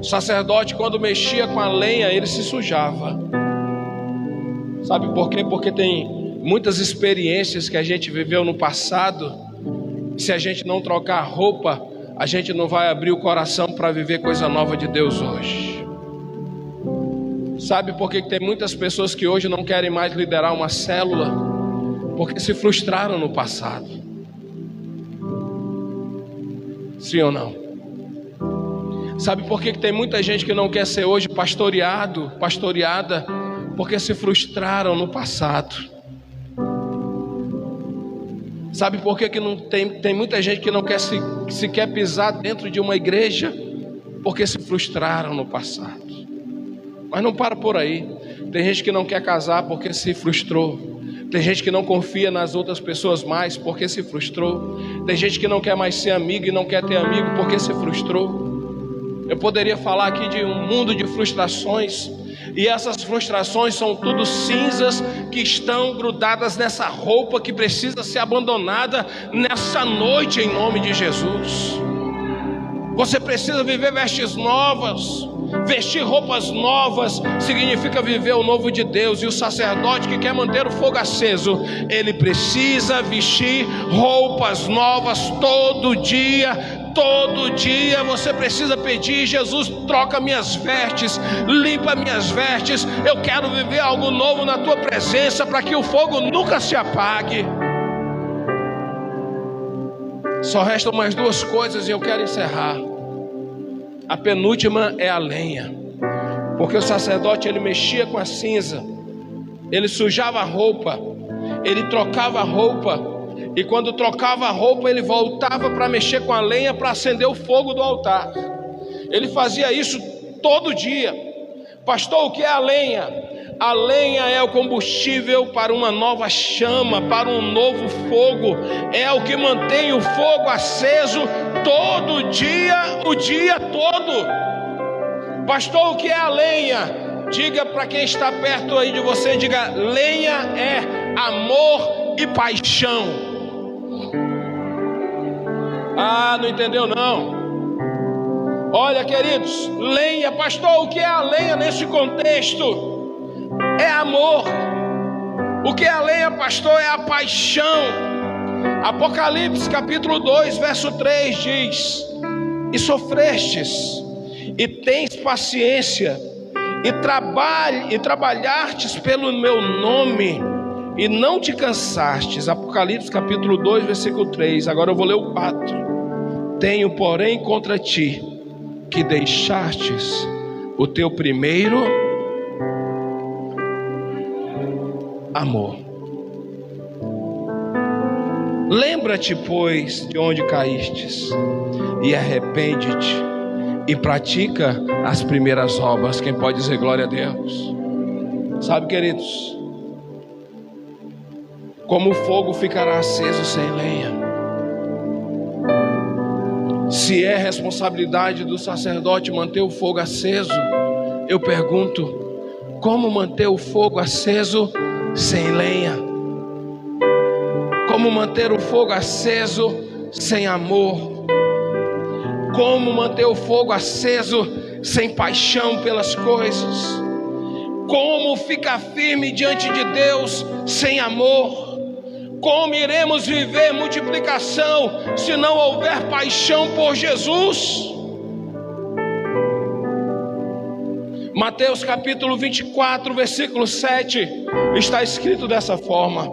[SPEAKER 1] O sacerdote, quando mexia com a lenha, ele se sujava. Sabe por quê? Porque tem muitas experiências que a gente viveu no passado. Se a gente não trocar a roupa, a gente não vai abrir o coração para viver coisa nova de Deus hoje. Sabe por que tem muitas pessoas que hoje não querem mais liderar uma célula? Porque se frustraram no passado. Sim ou não? Sabe por que tem muita gente que não quer ser hoje pastoreada? Porque se frustraram no passado. Sabe por que não tem muita gente que não quer sequer pisar dentro de uma igreja? Porque se frustraram no passado. Mas não para por aí. Tem gente que não quer casar porque se frustrou. Tem gente que não confia nas outras pessoas mais porque se frustrou. Tem gente que não quer mais ser amigo e não quer ter amigo porque se frustrou. Eu poderia falar aqui de um mundo de frustrações. E essas frustrações são tudo cinzas que estão grudadas nessa roupa que precisa ser abandonada nessa noite, em nome de Jesus. Você precisa viver vestes novas. Vestir roupas novas significa viver o novo de Deus. E o sacerdote que quer manter o fogo aceso, ele precisa vestir roupas novas todo dia. Todo dia você precisa pedir: Jesus, troca minhas vestes, limpa minhas vestes. Eu quero viver algo novo na tua presença, para que o fogo nunca se apague. Só restam mais duas coisas e eu quero encerrar. A penúltima é a lenha, porque o sacerdote, ele mexia com a cinza, ele sujava a roupa, ele trocava a roupa, e quando trocava a roupa, ele voltava para mexer com a lenha para acender o fogo do altar. Ele fazia isso todo dia. Pastor, o que é a lenha? A lenha é o combustível para uma nova chama, para um novo fogo. É o que mantém o fogo aceso todo dia, o dia todo. Pastor, o que é a lenha? Diga para quem está perto aí de você, diga: lenha é amor e paixão. Ah, não entendeu não? Olha, queridos, lenha, pastor, o que é a lenha nesse contexto? É amor. O que é a lenha, pastor? É a paixão. Apocalipse capítulo 2, verso 3 diz: e sofrestes, e tens paciência, e trabalhastes pelo meu nome, e não te cansastes. Apocalipse capítulo 2, versículo 3. Agora eu vou ler o 4. Tenho, porém, contra ti, que deixastes o teu primeiro amor. Lembra-te, pois, de onde caístes, e arrepende-te, e pratica as primeiras obras. Quem pode dizer glória a Deus? Sabe, queridos, como o fogo ficará aceso sem lenha? Se é responsabilidade do sacerdote manter o fogo aceso, eu pergunto, como manter o fogo aceso sem lenha? Como manter o fogo aceso sem amor? Como manter o fogo aceso sem paixão pelas coisas? Como ficar firme diante de Deus sem amor? Como iremos viver multiplicação se não houver paixão por Jesus? Mateus capítulo 24, versículo 7, está escrito dessa forma: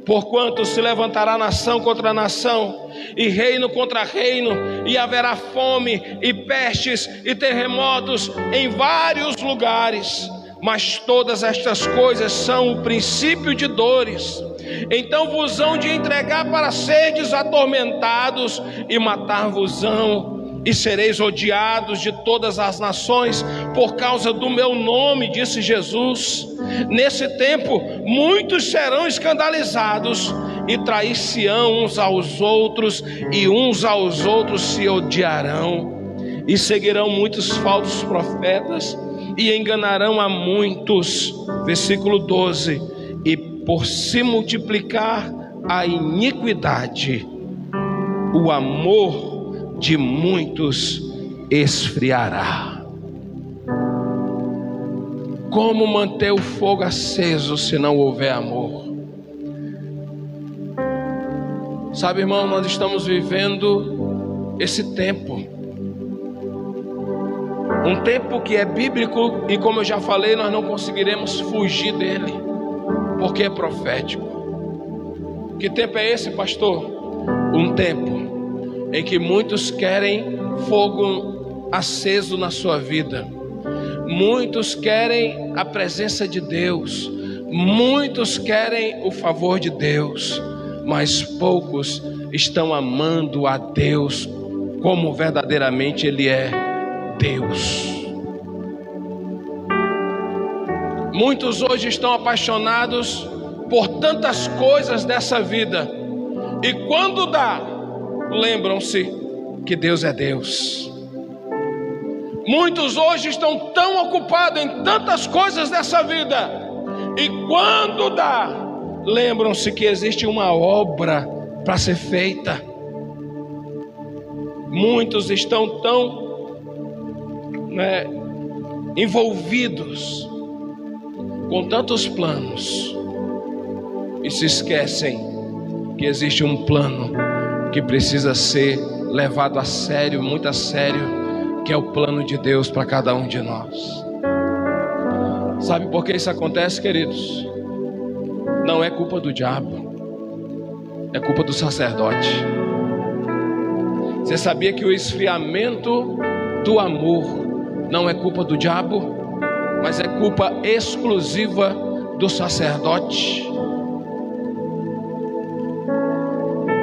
[SPEAKER 1] porquanto se levantará nação contra nação, e reino contra reino, e haverá fome, e pestes, e terremotos em vários lugares, mas todas estas coisas são o princípio de dores. Então vos hão de entregar para serdes atormentados, e matar-vos-ão, e sereis odiados de todas as nações por causa do meu nome, disse Jesus. Nesse tempo muitos serão escandalizados, e trair-se-ão uns aos outros, e uns aos outros se odiarão, e seguirão muitos falsos profetas, e enganarão a muitos. Versículo 12: e por se multiplicar a iniquidade, o amor de muitos esfriará. Como manter o fogo aceso se não houver amor? Sabe, irmão, nós estamos vivendo esse tempo, um tempo que é bíblico, e como eu já falei, nós não conseguiremos fugir dele, porque é profético. Que tempo é esse, pastor? Um tempo em que muitos querem fogo aceso na sua vida, muitos querem a presença de Deus, muitos querem o favor de Deus, mas poucos estão amando a Deus como verdadeiramente Ele é Deus. Muitos hoje estão apaixonados por tantas coisas dessa vida, e quando dá, lembram-se que Deus é Deus. Muitos hoje estão tão ocupados em tantas coisas dessa vida, e quando dá, lembram-se que existe uma obra para ser feita. Muitos estão tão envolvidos com tantos planos, e se esquecem que existe um plano que precisa ser levado a sério, muito a sério, que é o plano de Deus para cada um de nós. Sabe por que isso acontece, queridos? Não é culpa do diabo, é culpa do sacerdote. Você sabia que o esfriamento do amor não é culpa do diabo, mas é culpa exclusiva do sacerdote?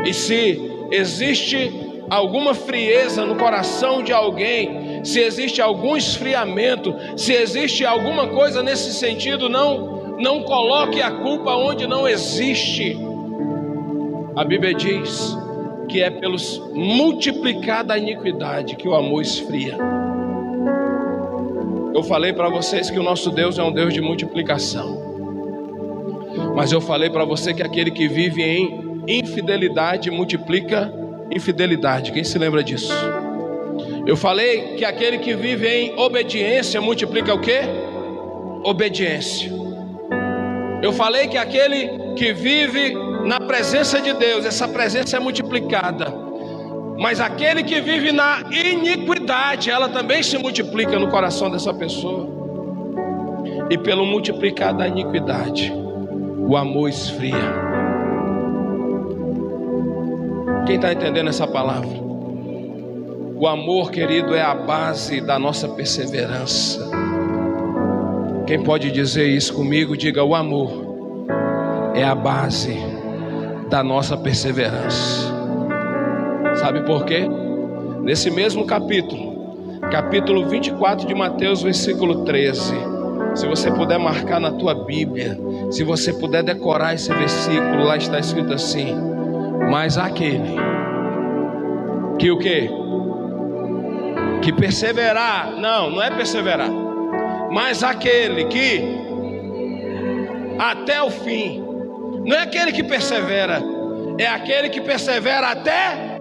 [SPEAKER 1] E se existe alguma frieza no coração de alguém, se existe algum esfriamento, se existe alguma coisa nesse sentido, não coloque a culpa onde não existe. A Bíblia diz que é pelo multiplicar da iniquidade que o amor esfria. Eu falei para vocês que o nosso Deus é um Deus de multiplicação, mas eu falei para você que aquele que vive em infidelidade multiplica infidelidade. Quem se lembra disso? Eu falei que aquele que vive em obediência multiplica o quê? Obediência. Eu falei que aquele que vive na presença de Deus, essa presença é multiplicada. Mas aquele que vive na iniquidade, ela também se multiplica no coração dessa pessoa. E pelo multiplicar da iniquidade, o amor esfria. Quem está entendendo essa palavra? O amor, querido, é a base da nossa perseverança. Quem pode dizer isso comigo? Diga: o amor é a base da nossa perseverança. Sabe por quê? Nesse mesmo capítulo 24 de Mateus, versículo 13. Se você puder marcar na tua Bíblia, se você puder decorar esse versículo, lá está escrito assim: mas aquele que o quê? Que perseverar. Não é perseverar. Mas aquele que até o fim. Não é aquele que persevera, é aquele que persevera até.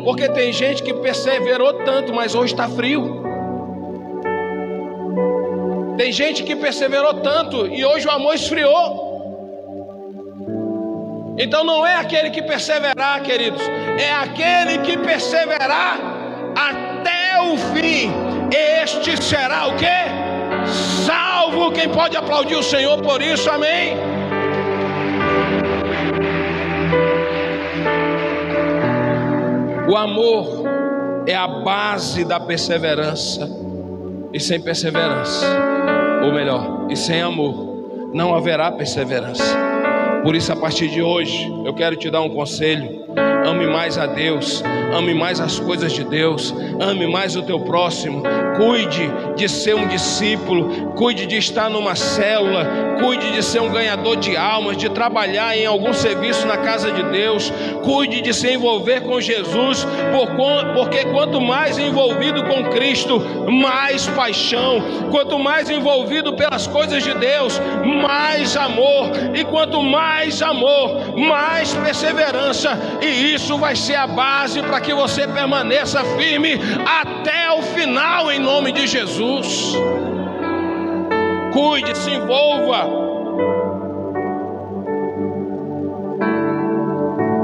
[SPEAKER 1] Porque tem gente que perseverou tanto, mas hoje está frio. Tem gente que perseverou tanto e hoje o amor esfriou. Então não é aquele que perseverar, queridos, é aquele que perseverar até o fim. Este será o quê? Salvo. Quem pode aplaudir o Senhor por isso? Amém. O amor é a base da perseverança. E sem perseverança, ou melhor, e sem amor, não haverá perseverança. Por isso, a partir de hoje, eu quero te dar um conselho: ame mais a Deus, ame mais as coisas de Deus, ame mais o teu próximo. Cuide de ser um discípulo, cuide de estar numa célula, cuide de ser um ganhador de almas, de trabalhar em algum serviço na casa de Deus. Cuide de se envolver com Jesus, porque quanto mais envolvido com Cristo, mais paixão. Quanto mais envolvido pelas coisas de Deus, mais amor. E quanto mais amor, mais perseverança. E isso vai ser a base para que você permaneça firme até o final, em nome de Jesus. Cuide, se envolva.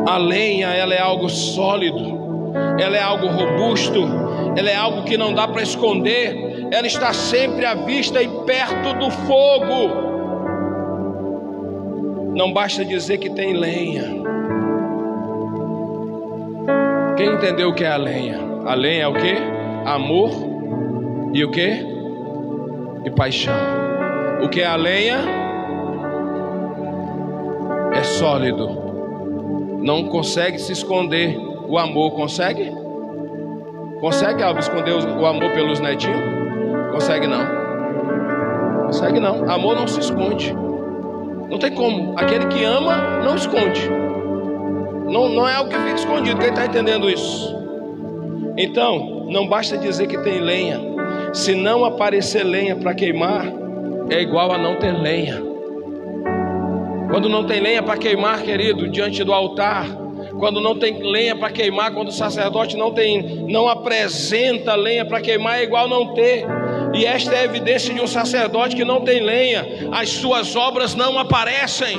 [SPEAKER 1] A lenha, ela é algo sólido, ela é algo robusto, ela é algo que não dá para esconder. Ela está sempre à vista e perto do fogo. Não basta dizer que tem lenha. Quem entendeu o que é a lenha? A lenha é o que? Amor e o que? E paixão. O que é a lenha? É sólido, não consegue se esconder. O amor consegue? Consegue, Alves, esconder o amor pelos netinhos? Consegue não. Consegue não. Amor não se esconde. Não tem como. Aquele que ama não esconde. Não é algo que fica escondido. Quem está entendendo isso? Então, não basta dizer que tem lenha. Se não aparecer lenha para queimar, é igual a não ter lenha. Quando não tem lenha para queimar, querido, diante do altar, quando não tem lenha para queimar, quando o sacerdote não apresenta lenha para queimar, é igual não ter. E esta é a evidência de um sacerdote que não tem lenha: as suas obras não aparecem.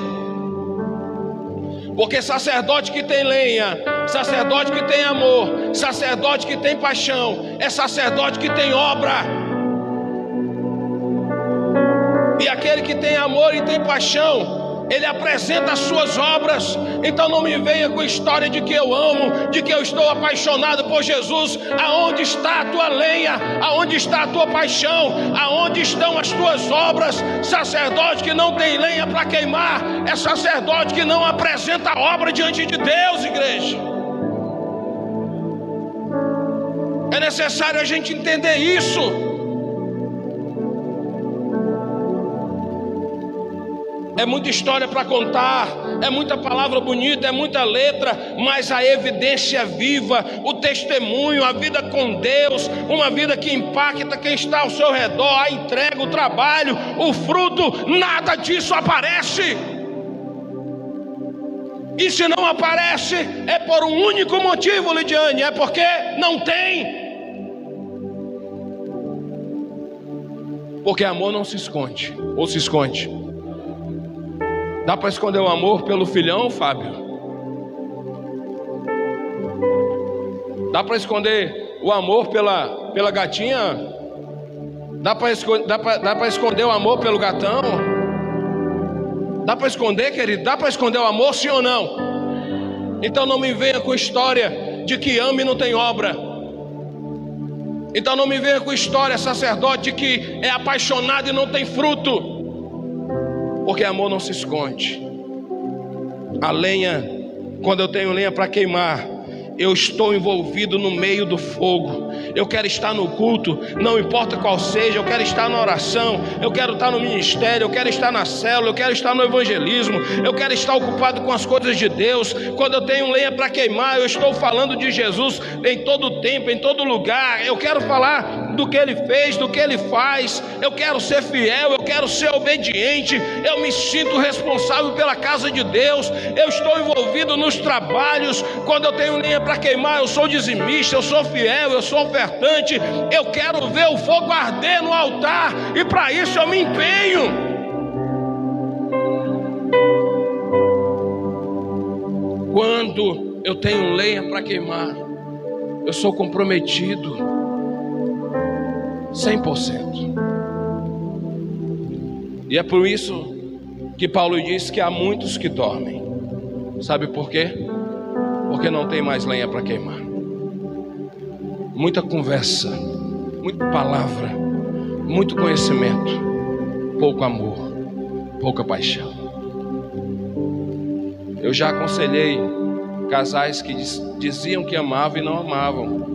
[SPEAKER 1] Porque sacerdote que tem lenha, sacerdote que tem amor, sacerdote que tem paixão, é sacerdote que tem obra. E aquele que tem amor e tem paixão, ele apresenta as suas obras. Então não me venha com história de que eu amo, de que eu estou apaixonado por Jesus. Aonde está a tua lenha? Aonde está a tua paixão? Aonde estão as tuas obras? Sacerdote que não tem lenha para queimar é sacerdote que não apresenta a obra diante de Deus, igreja. É necessário a gente entender isso. É muita história para contar, é muita palavra bonita, é muita letra, mas a evidência viva, o testemunho, a vida com Deus, uma vida que impacta quem está ao seu redor, a entrega, o trabalho, o fruto, nada disso aparece. E se não aparece, é por um único motivo, Lidiane, é porque não tem. Porque amor não se esconde, ou se esconde. Dá para esconder o amor pelo filhão, Fábio? Dá para esconder o amor pela gatinha? Dá para esconder o amor pelo gatão? Dá para esconder, querido? Dá para esconder o amor, sim ou não? Então não me venha com história de que ama e não tem obra. Então não me venha com história, sacerdote, de que é apaixonado e não tem fruto. Porque amor não se esconde. A lenha, quando eu tenho lenha para queimar, eu estou envolvido no meio do fogo. Eu quero estar no culto, não importa qual seja. Eu quero estar na oração, eu quero estar no ministério, eu quero estar na célula, eu quero estar no evangelismo, eu quero estar ocupado com as coisas de Deus. Quando eu tenho lenha para queimar, eu estou falando de Jesus em todo tempo, em todo lugar. Eu quero falar do que Ele fez, do que Ele faz. Eu quero ser fiel, eu quero ser obediente. Eu me sinto responsável pela casa de Deus. Eu estou envolvido nos trabalhos. Quando eu tenho lenha para queimar, eu sou dizimista, eu sou fiel, eu sou ofertante. Eu quero ver o fogo arder no altar, e para isso eu me empenho. Quando eu tenho lenha para queimar, eu sou comprometido 100%. E é por isso que Paulo diz que há muitos que dormem. Sabe por quê? Porque não tem mais lenha para queimar. Muita conversa, muita palavra, muito conhecimento, pouco amor, pouca paixão. Eu já aconselhei casais que diziam que amavam e não amavam.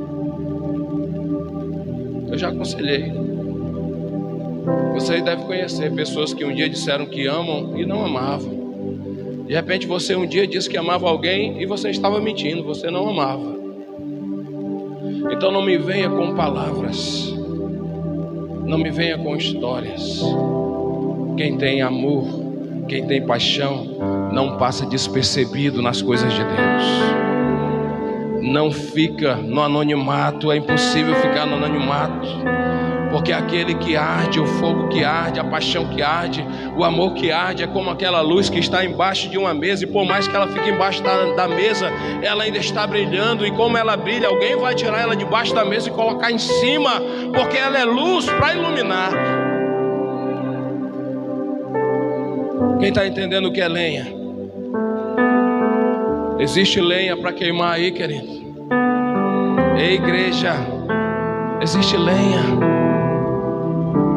[SPEAKER 1] Eu já aconselhei. Você deve conhecer pessoas que um dia disseram que amam e não amavam. De repente você um dia disse que amava alguém e você estava mentindo, você não amava. Então não me venha com palavras, não me venha com histórias. Quem tem amor, quem tem paixão, não passa despercebido nas coisas de Deus. Não fica no anonimato, é impossível ficar no anonimato. Porque aquele que arde, o fogo que arde, a paixão que arde, o amor que arde, é como aquela luz que está embaixo de uma mesa. E por mais que ela fique embaixo da mesa, ela ainda está brilhando. E como ela brilha, alguém vai tirar ela debaixo da mesa e colocar em cima, porque ela é luz para iluminar. Quem está entendendo o que é lenha? Existe lenha para queimar aí, querido? Ei, igreja, existe lenha.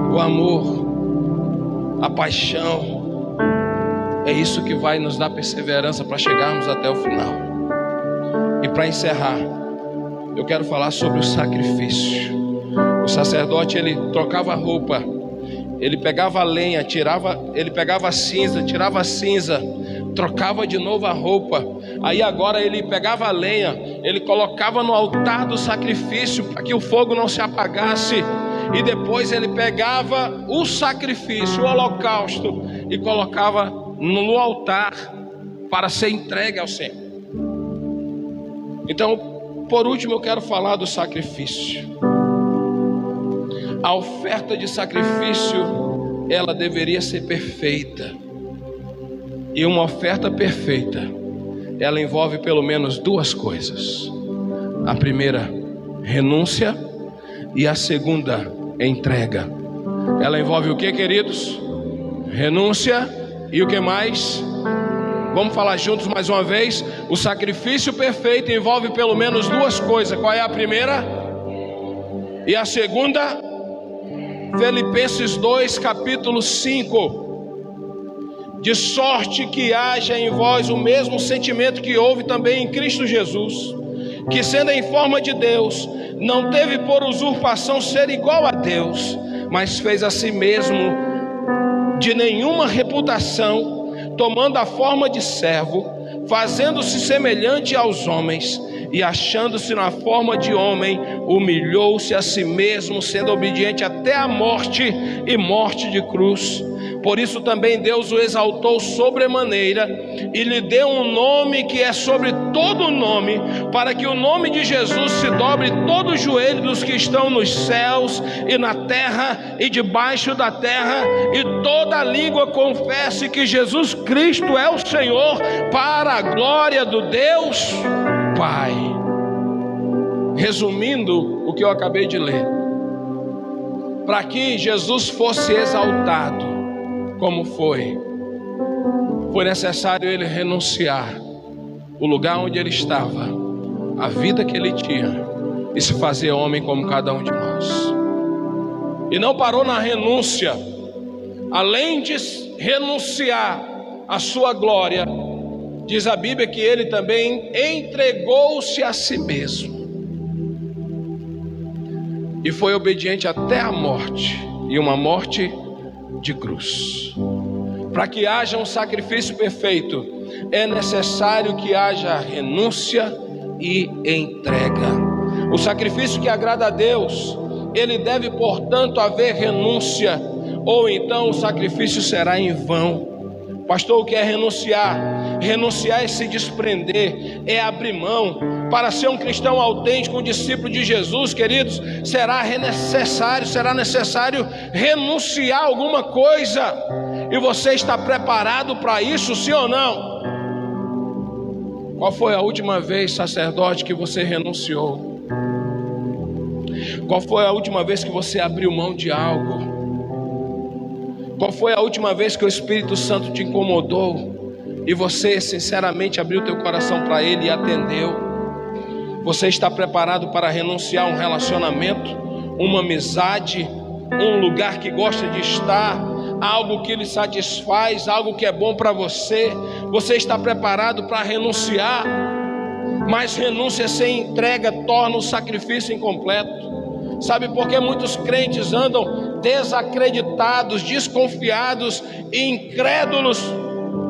[SPEAKER 1] O amor, a paixão, é isso que vai nos dar perseverança para chegarmos até o final. E para encerrar, eu quero falar sobre o sacrifício. O sacerdote, ele trocava a roupa, ele pegava a lenha, ele pegava a cinza, tirava a cinza, trocava de novo a roupa. Aí agora ele pegava a lenha, ele colocava no altar do sacrifício para que o fogo não se apagasse. E depois ele pegava o sacrifício, o holocausto, e colocava no altar para ser entregue ao Senhor. Então, por último, eu quero falar do sacrifício. A oferta de sacrifício, ela deveria ser perfeita. E uma oferta perfeita, ela envolve pelo menos duas coisas. A primeira, renúncia, e a segunda, entrega. Ela envolve o que, queridos? Renúncia e o que mais? Vamos falar juntos mais uma vez. O sacrifício perfeito envolve pelo menos duas coisas. Qual é a primeira? E a segunda? Filipenses 2, capítulo 5. De sorte que haja em vós o mesmo sentimento que houve também em Cristo Jesus, que sendo em forma de Deus, não teve por usurpação ser igual a Deus, mas fez a si mesmo de nenhuma reputação, tomando a forma de servo, fazendo-se semelhante aos homens, e achando-se na forma de homem, humilhou-se a si mesmo, sendo obediente até a morte, e morte de cruz. Por isso também Deus o exaltou sobremaneira e lhe deu um nome que é sobre todo nome, para que o nome de Jesus se dobre todo o joelho dos que estão nos céus e na terra e debaixo da terra, e toda língua confesse que Jesus Cristo é o Senhor, para a glória do Deus Pai. Resumindo o que eu acabei de ler, para que Jesus fosse exaltado como foi necessário ele renunciar o lugar onde ele estava, a vida que ele tinha, e se fazer homem como cada um de nós. E não parou na renúncia. Além de renunciar à sua glória, diz a Bíblia que ele também entregou-se a si mesmo e foi obediente até a morte, e uma morte de cruz. Para que haja um sacrifício perfeito, é necessário que haja renúncia e entrega. O sacrifício que agrada a Deus, ele deve, portanto, haver renúncia, ou então o sacrifício será em vão. Pastor, o que é renunciar? Renunciar é se desprender, é abrir mão. Para ser um cristão autêntico, um discípulo de Jesus, queridos, será necessário renunciar a alguma coisa. E você está preparado para isso, sim ou não? Qual foi a última vez, sacerdote, que você renunciou? Qual foi a última vez que você abriu mão de algo? Qual foi a última vez que o Espírito Santo te incomodou e você sinceramente abriu teu coração para Ele e atendeu? Você está preparado para renunciar a um relacionamento, uma amizade, um lugar que gosta de estar, algo que lhe satisfaz, algo que é bom para você? Você está preparado para renunciar? Mas renúncia sem entrega torna o sacrifício incompleto. Sabe por que muitos crentes andam desacreditados, desconfiados e incrédulos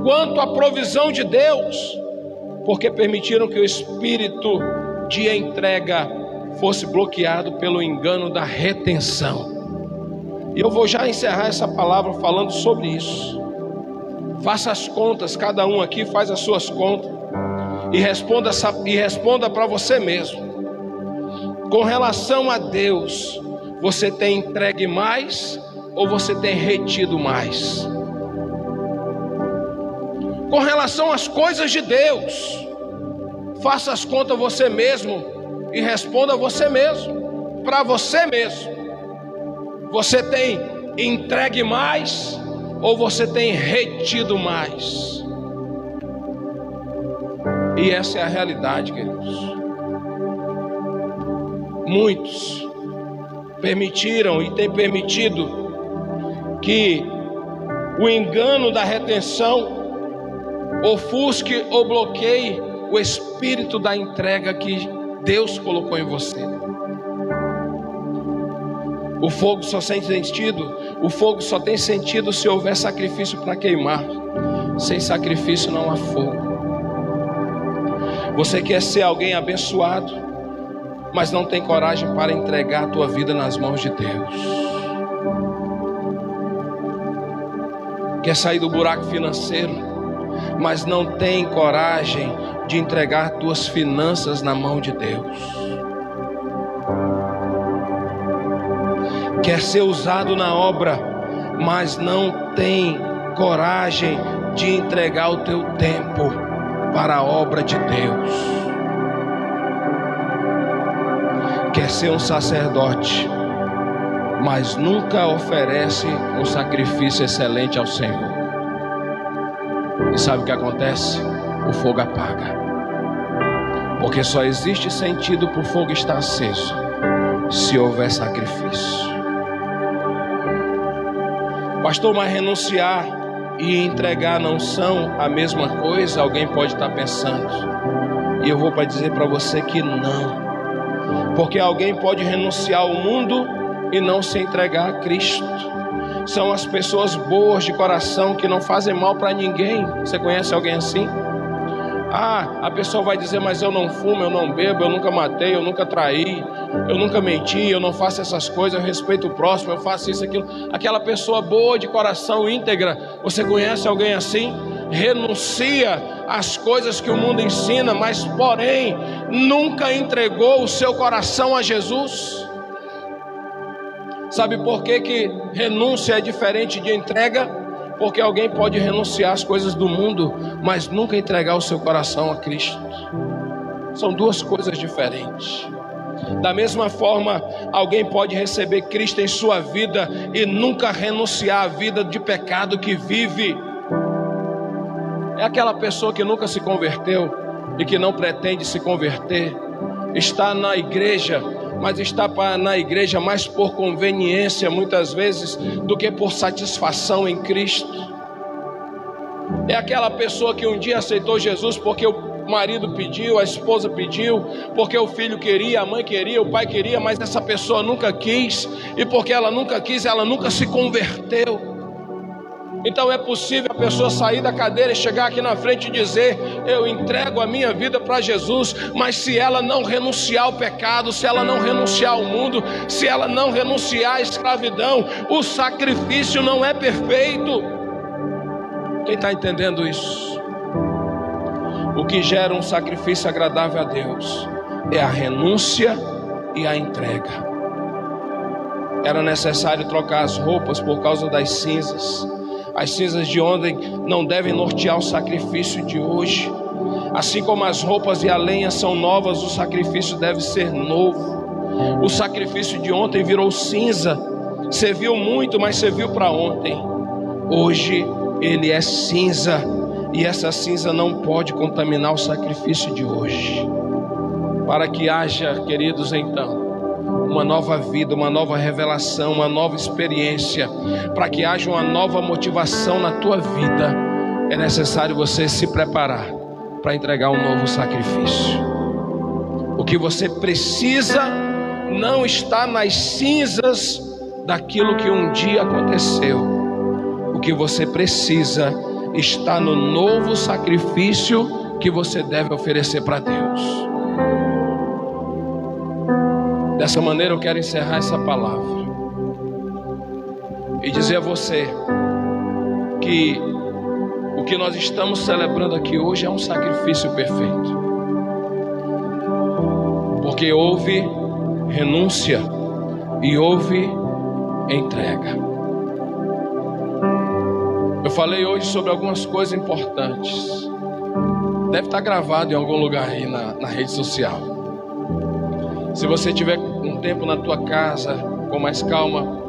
[SPEAKER 1] quanto à provisão de Deus? Porque permitiram que o espírito de entrega fosse bloqueado pelo engano da retenção. E eu vou já encerrar essa palavra falando sobre isso. Faça as contas, cada um aqui faz as suas contas e responda para você mesmo. Com relação a Deus, você tem entregue mais ou você tem retido mais? Com relação às coisas de Deus, faça as contas você mesmo e responda você mesmo, para você mesmo. Você tem entregue mais ou você tem retido mais? E essa é a realidade, queridos. Muitos permitiram e têm permitido que o engano da retenção ofusque ou bloqueie o espírito da entrega que Deus colocou em você. O fogo só tem sentido se houver sacrifício para queimar. Sem sacrifício não há fogo. Você quer ser alguém abençoado, mas não tem coragem para entregar a tua vida nas mãos de Deus. Quer sair do buraco financeiro, mas não tem coragem de entregar tuas finanças na mão de Deus. Quer ser usado na obra, mas não tem coragem de entregar o teu tempo para a obra de Deus. Quer ser um sacerdote, mas nunca oferece um sacrifício excelente ao Senhor. E sabe o que acontece? O fogo apaga. Porque só existe sentido para o fogo estar aceso se houver sacrifício. Pastor, mas renunciar e entregar não são a mesma coisa? Alguém pode estar pensando. E eu vou para dizer para você que não. Porque alguém pode renunciar ao mundo e não se entregar a Cristo. São as pessoas boas de coração que não fazem mal para ninguém. Você conhece alguém assim? A pessoa vai dizer, mas eu não fumo, eu não bebo, eu nunca matei, eu nunca traí, eu nunca menti, eu não faço essas coisas, eu respeito o próximo, eu faço isso, aquilo. Aquela pessoa boa de coração, íntegra, você conhece alguém assim? Renuncia às coisas que o mundo ensina, mas porém nunca entregou o seu coração a Jesus. Sabe por que renúncia é diferente de entrega? Porque alguém pode renunciar às coisas do mundo, mas nunca entregar o seu coração a Cristo. São duas coisas diferentes. Da mesma forma, alguém pode receber Cristo em sua vida e nunca renunciar à vida de pecado que vive. É aquela pessoa que nunca se converteu e que não pretende se converter. Está na igreja, mas está na igreja mais por conveniência muitas vezes do que por satisfação em Cristo. É aquela pessoa que um dia aceitou Jesus porque o marido pediu, a esposa pediu, porque o filho queria, a mãe queria, o pai queria, mas essa pessoa nunca quis, e porque ela nunca quis, ela nunca se converteu. Então é possível a pessoa sair da cadeira e chegar aqui na frente e dizer, eu entrego a minha vida para Jesus, mas se ela não renunciar ao pecado, se ela não renunciar ao mundo, se ela não renunciar à escravidão, o sacrifício não é perfeito. Quem está entendendo isso? O que gera um sacrifício agradável a Deus é a renúncia e a entrega. Era necessário trocar as roupas por causa das cinzas. As cinzas de ontem não devem nortear o sacrifício de hoje. Assim como as roupas e a lenha são novas, o sacrifício deve ser novo. O sacrifício de ontem virou cinza. Serviu muito, mas serviu para ontem. Hoje ele é cinza. E essa cinza não pode contaminar o sacrifício de hoje. Para que haja, queridos, então, uma nova vida, uma nova revelação, uma nova experiência, para que haja uma nova motivação na tua vida, é necessário você se preparar para entregar um novo sacrifício. O que você precisa não está nas cinzas daquilo que um dia aconteceu. O que você precisa está no novo sacrifício que você deve oferecer para Deus. Dessa maneira eu quero encerrar essa palavra e dizer a você que o que nós estamos celebrando aqui hoje é um sacrifício perfeito, porque houve renúncia e houve entrega. Eu falei hoje sobre algumas coisas importantes. Deve estar gravado em algum lugar aí na rede social. Se você tiver um tempo na tua casa, com mais calma,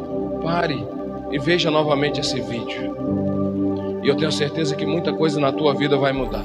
[SPEAKER 1] pare e veja novamente esse vídeo. E eu tenho certeza que muita coisa na tua vida vai mudar.